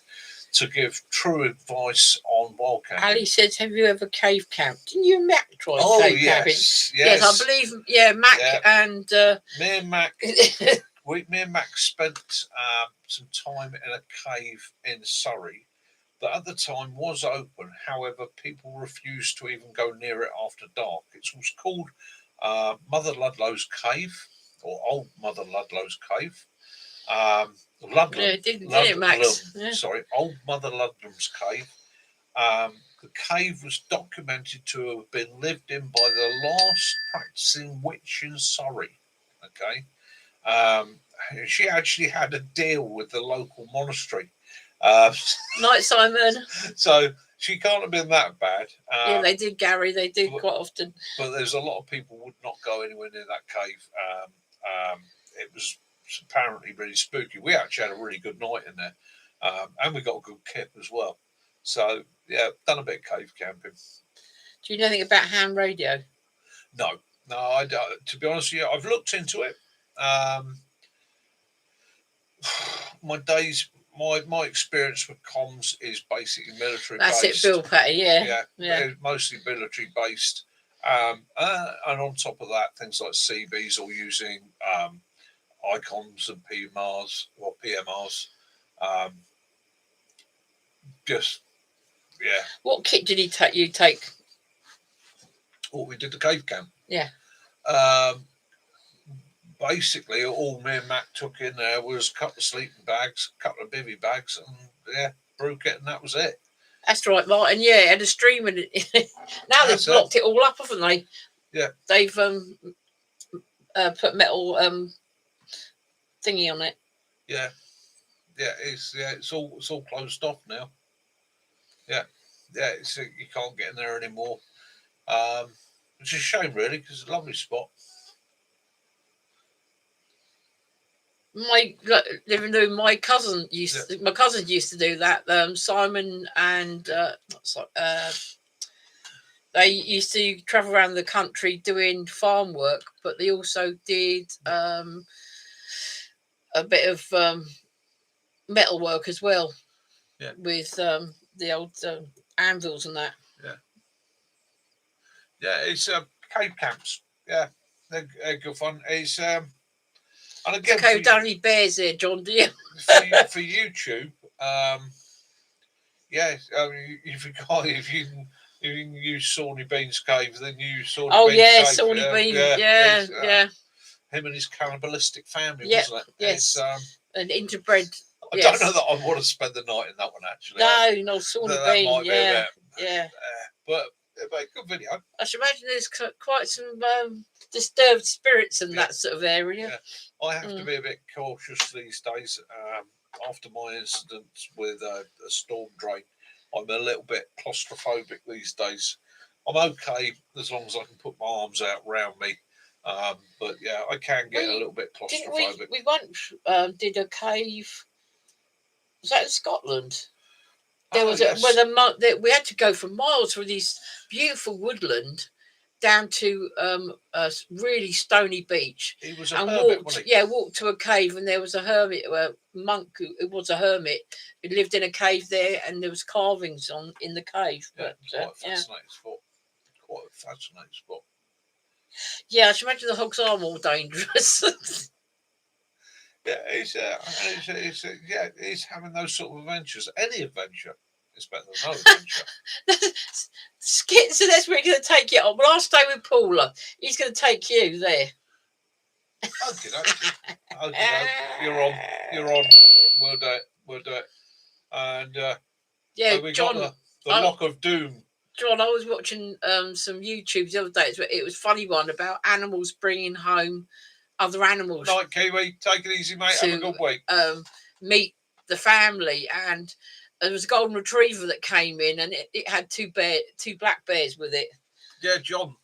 to give true advice on wild camping. Ali says, "Have you ever cave camped?" Didn't you, Mac, try cave camping? Yes, I believe. Yeah, Mac and me and Mac. Me and Mac spent some time in a cave in Surrey that at the time was open. However, people refused to even go near it after dark. It was called Mother Ludlow's Cave, or Old Mother Ludlow's Cave. Old Mother Ludlum's Cave. The cave was documented to have been lived in by the last practicing witch in Surrey. Okay. She actually had a deal with the local monastery. Night, Simon. So she can't have been that bad. They did, Gary. They did quite often. But there's a lot of people would not go anywhere near that cave. It was apparently really spooky. We actually had a really good night in there, and we got a good kip as well. So yeah, done a bit of cave camping. Do you know anything about ham radio? No, I don't. To be honest with you, I've looked into it. My experience with comms is basically military based. That's it, Bill Patty, yeah. Mostly military based. And on top of that, things like CBs or using ICOMs and PMRs or PMRs. What kit did you take? We did the cave camp. Yeah. Basically, all me and Matt took in there was a couple of sleeping bags, a couple of bivvy bags, and brew kit, and that was it. That's right, Martin. Yeah, had a stream in it. Now they've blocked it all up, haven't they? Yeah. They've put metal thingy on it. Yeah. It's all closed off now. Yeah. You can't get in there anymore. Which is a shame, really, because it's a lovely spot. My cousins used to do that. Simon and they used to travel around the country doing farm work, but they also did a bit of metal work as well. Yeah. With the old anvils and that. Yeah, it's cave camps. Yeah, they're good fun. It's and again, okay, don't need bears there, John, do you? for YouTube, I mean, if you can use Sawney Bean's cave, then use Sawney Bean's cave. Sawney Bean, yeah. Him and his cannibalistic family, wasn't it? Yes, an interbred. I don't know that I want to spend the night in that one, actually. No, Sawney Bean, yeah. But good video. I should imagine there's quite some disturbed spirits in that sort of area. Yeah. I have to be a bit cautious these days. After my incident with a storm drain, I'm a little bit claustrophobic these days. I'm okay as long as I can put my arms out around me. But yeah, I can get a little bit claustrophobic. We once did a cave. Was that in Scotland? There was we had to go for miles through this beautiful woodland, down to a really stony beach. He was a hermit, walked, wasn't he? Yeah, walked to a cave, and there was a hermit, a monk who was a hermit who lived in a cave there, and there was carvings in the cave. Yeah, But quite a fascinating spot. Quite a fascinating spot. Yeah, I should imagine the hogs are more dangerous. Yeah, he's having those sort of adventures. Any adventure is better than no adventure. So that's where he's going to take you on. Well, I'll stay with Paula. He's going to take you there. Okay, you're on. We'll do it. And yeah, we John, got the Lock of Doom. John, I was watching some YouTube the other day. It was a funny one about animals bringing home other animals. Night, Kiwi. Take it easy, mate. Have a good week. Meet the family, and there was a golden retriever that came in, and it had two black bears with it. Yeah, John.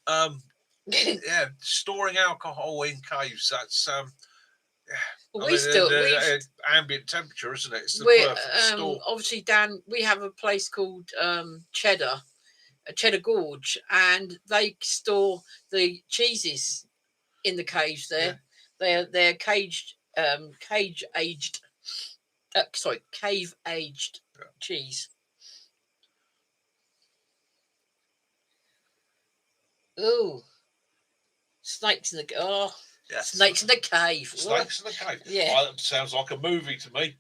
Yeah, storing alcohol in caves. That's ambient temperature, isn't it? It's the perfect store. Obviously, Dan, we have a place called Cheddar Gorge, and they store the cheeses in the caves there. Yeah. They're cage aged cheese. Ooh, snakes in the snakes in the cave. Snakes in the cave. Yeah, that sounds like a movie to me.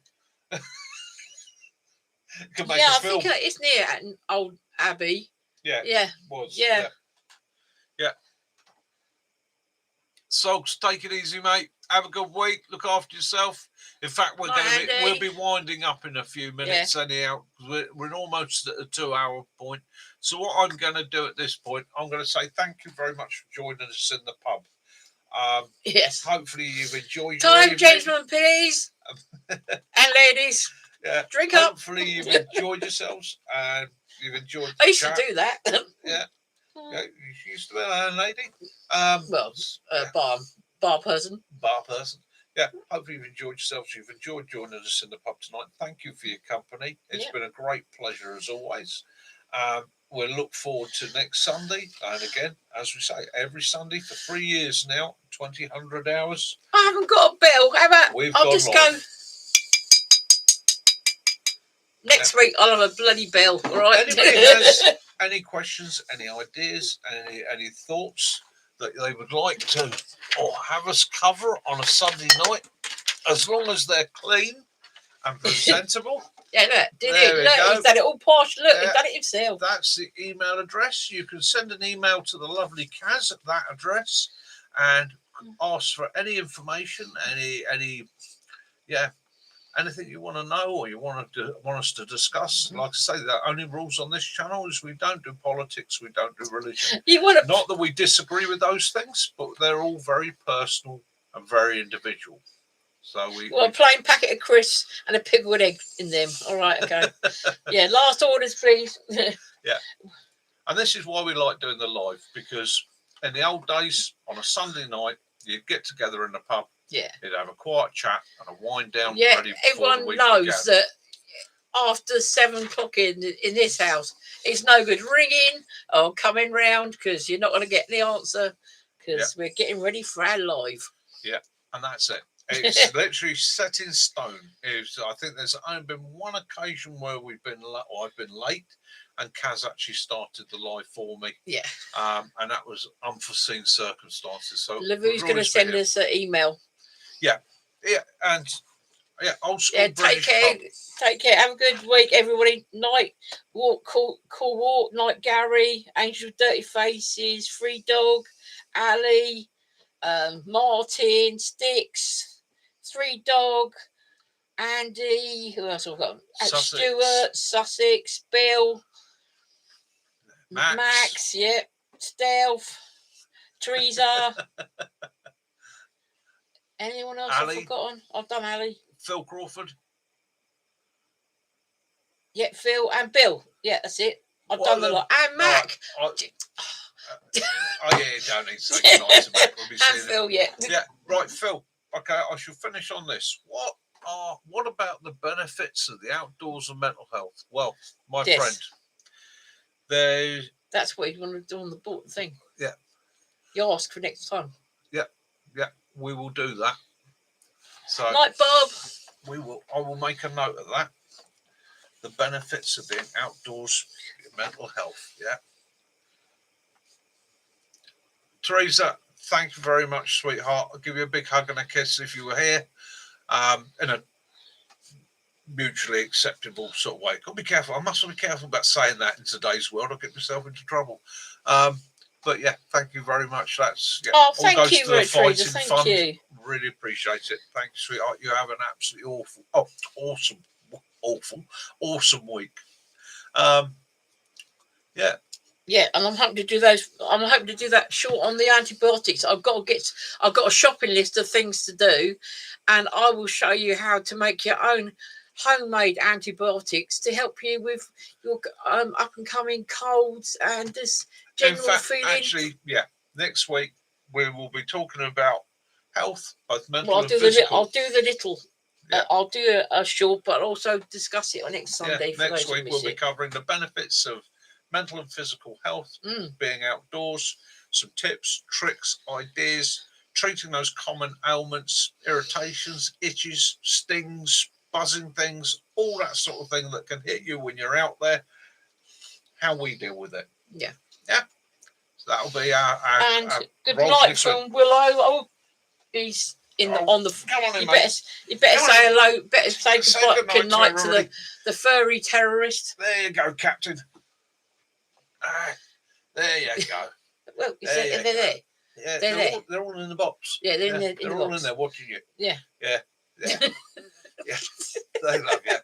Could make a film. think it's near an old abbey. Yeah, was. Yeah. So take it easy, mate. Have a good week. Look after yourself. In fact, we'll be winding up in a few minutes anyhow. We're almost at the 2-hour point. So what I'm going to do at this point, I'm going to say thank you very much for joining us in the pub. Yes. Hopefully you've enjoyed. Time, gentlemen, please, and ladies. Yeah. Drink up. Hopefully you've enjoyed yourselves and you've enjoyed. I used to do that. Yeah. Yeah, you used to be a landlady. Bar person. Yeah, hopefully you've enjoyed yourselves. You've enjoyed joining us in the pub tonight. Thank you for your company. It's been a great pleasure as always. We'll look forward to next Sunday. And again, as we say, every Sunday for 3 years now, 2,000 hours. I haven't got a bell. How about I'll just go. Next week I'll have a bloody bell, all right? Anybody has any questions, any ideas, any thoughts that they would like to have us cover on a Sunday night, as long as they're clean and presentable. Yeah, look, he's done it all posh. Look, he's done it himself. That's the email address. You can send an email to the lovely Kaz at that address and ask for any information, anything you want to know or you want us to discuss. Like I say, the only rules on this channel is we don't do politics, we don't do religion. Not that we disagree with those things, but they're all very personal and very individual. So a plain packet of crisps and a pickled egg in them. All right, okay. Yeah, last orders, please. Yeah. And this is why we like doing the live, because in the old days, on a Sunday night, you'd get together in the pub. Yeah. You'd have a quiet chat and a wind down. Yeah, everyone knows that after 7 o'clock in this house, it's no good ringing or coming round because you're not going to get the answer because we're getting ready for our live. Yeah, and that's it. It's literally set in stone. I think there's only been one occasion where I've been late, and Kaz actually started the live for me. Yeah. And that was unforeseen circumstances. So Lavou's going to send us an email. Yeah, and old school. Yeah, take care. Have a good week, everybody. Night walk, cool walk. Night, Gary, Angel with Dirty Faces, Free Dog, Ali, Martin, Sticks, 3 Dog, Andy. Who else have I got? Stuart, Sussex, Bill, Max. Stealth, Teresa. Anyone else I've forgotten? I've done Ali. Phil Crawford. Yeah, Phil and Bill. Yeah, that's it. I've done the lot. And Mac. Don't need to say goodnight to Mac. We'll be seeing Phil, Yeah, right, Phil. Okay, I shall finish on this. What about the benefits of the outdoors and mental health? Well, my friend, that's what you want to do on the boat thing. Yeah. You ask for next time. Yeah, we will do that. So Night, Bob. I will make a note of that. The benefits of being outdoors, mental health. Yeah. Teresa, thank you very much, sweetheart. I'll give you a big hug and a kiss if you were here. In a mutually acceptable sort of way. Got to be careful. I must be careful about saying that in today's world. I'll get myself into trouble. But yeah, thank you very much. That's thank all goes you, to the fighting thank fund. you. Really appreciate it. Thank you, sweetheart. You have an absolutely awesome week. Yeah, and I'm hoping to do those. I'm hoping to do that short on the antibiotics. I've got a shopping list of things to do, and I will show you how to make your own homemade antibiotics to help you with your up and coming colds and this general feeling. Actually, next week we will be talking about health, both mental and physical. I'll do the little. Yeah. I'll do a short, but also discuss it on next Sunday. Next week we'll be covering the benefits of mental and physical health, being outdoors, some tips, tricks, ideas, treating those common ailments, irritations, itches, stings, buzzing things, all that sort of thing that can hit you when you're out there, how we deal with it. Yeah. So that'll be our good night from Willow. Oh, he's on the. Come on in, you better say hello. Better say good night to the furry terrorist. There you go, Captain. There you go. Well, they're there. Yeah, they're all in the box. Yeah, they're all in there watching you. Yeah. Yeah. They love you.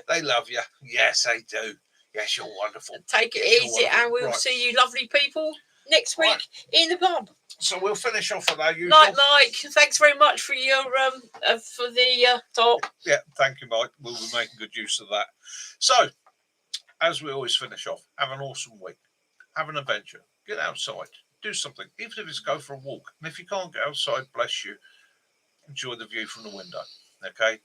They love you. Yes, they do. Yes, you're wonderful. Take it easy, and we'll see you lovely people next week in the pub. So we'll finish off with our usual. Night, Mike. Thanks very much for your for the talk. Yeah, thank you, Mike. We'll be making good use of that. So, as we always finish off, have an awesome week. Have an adventure. Get outside. Do something. Even if it's go for a walk. And if you can't get outside, bless you. Enjoy the view from the window. Okay?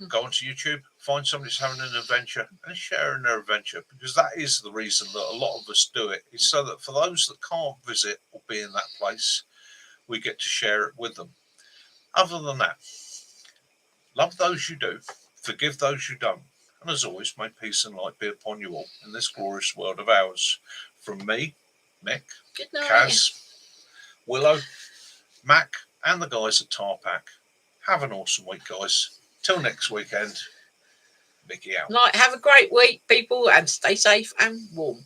Go onto YouTube, find somebody who's having an adventure and sharing their adventure, because that is the reason that a lot of us do it, is so that for those that can't visit or be in that place, we get to share it with them. Other than that, love those you do, forgive those you don't, and as always, may peace and light be upon you all in this glorious world of ours. From me, Mick, Kaz, Willow, Mac, and the guys at Tarpack. Have an awesome week, guys. Till next weekend, Mickey out. Have a great week, people, and stay safe and warm.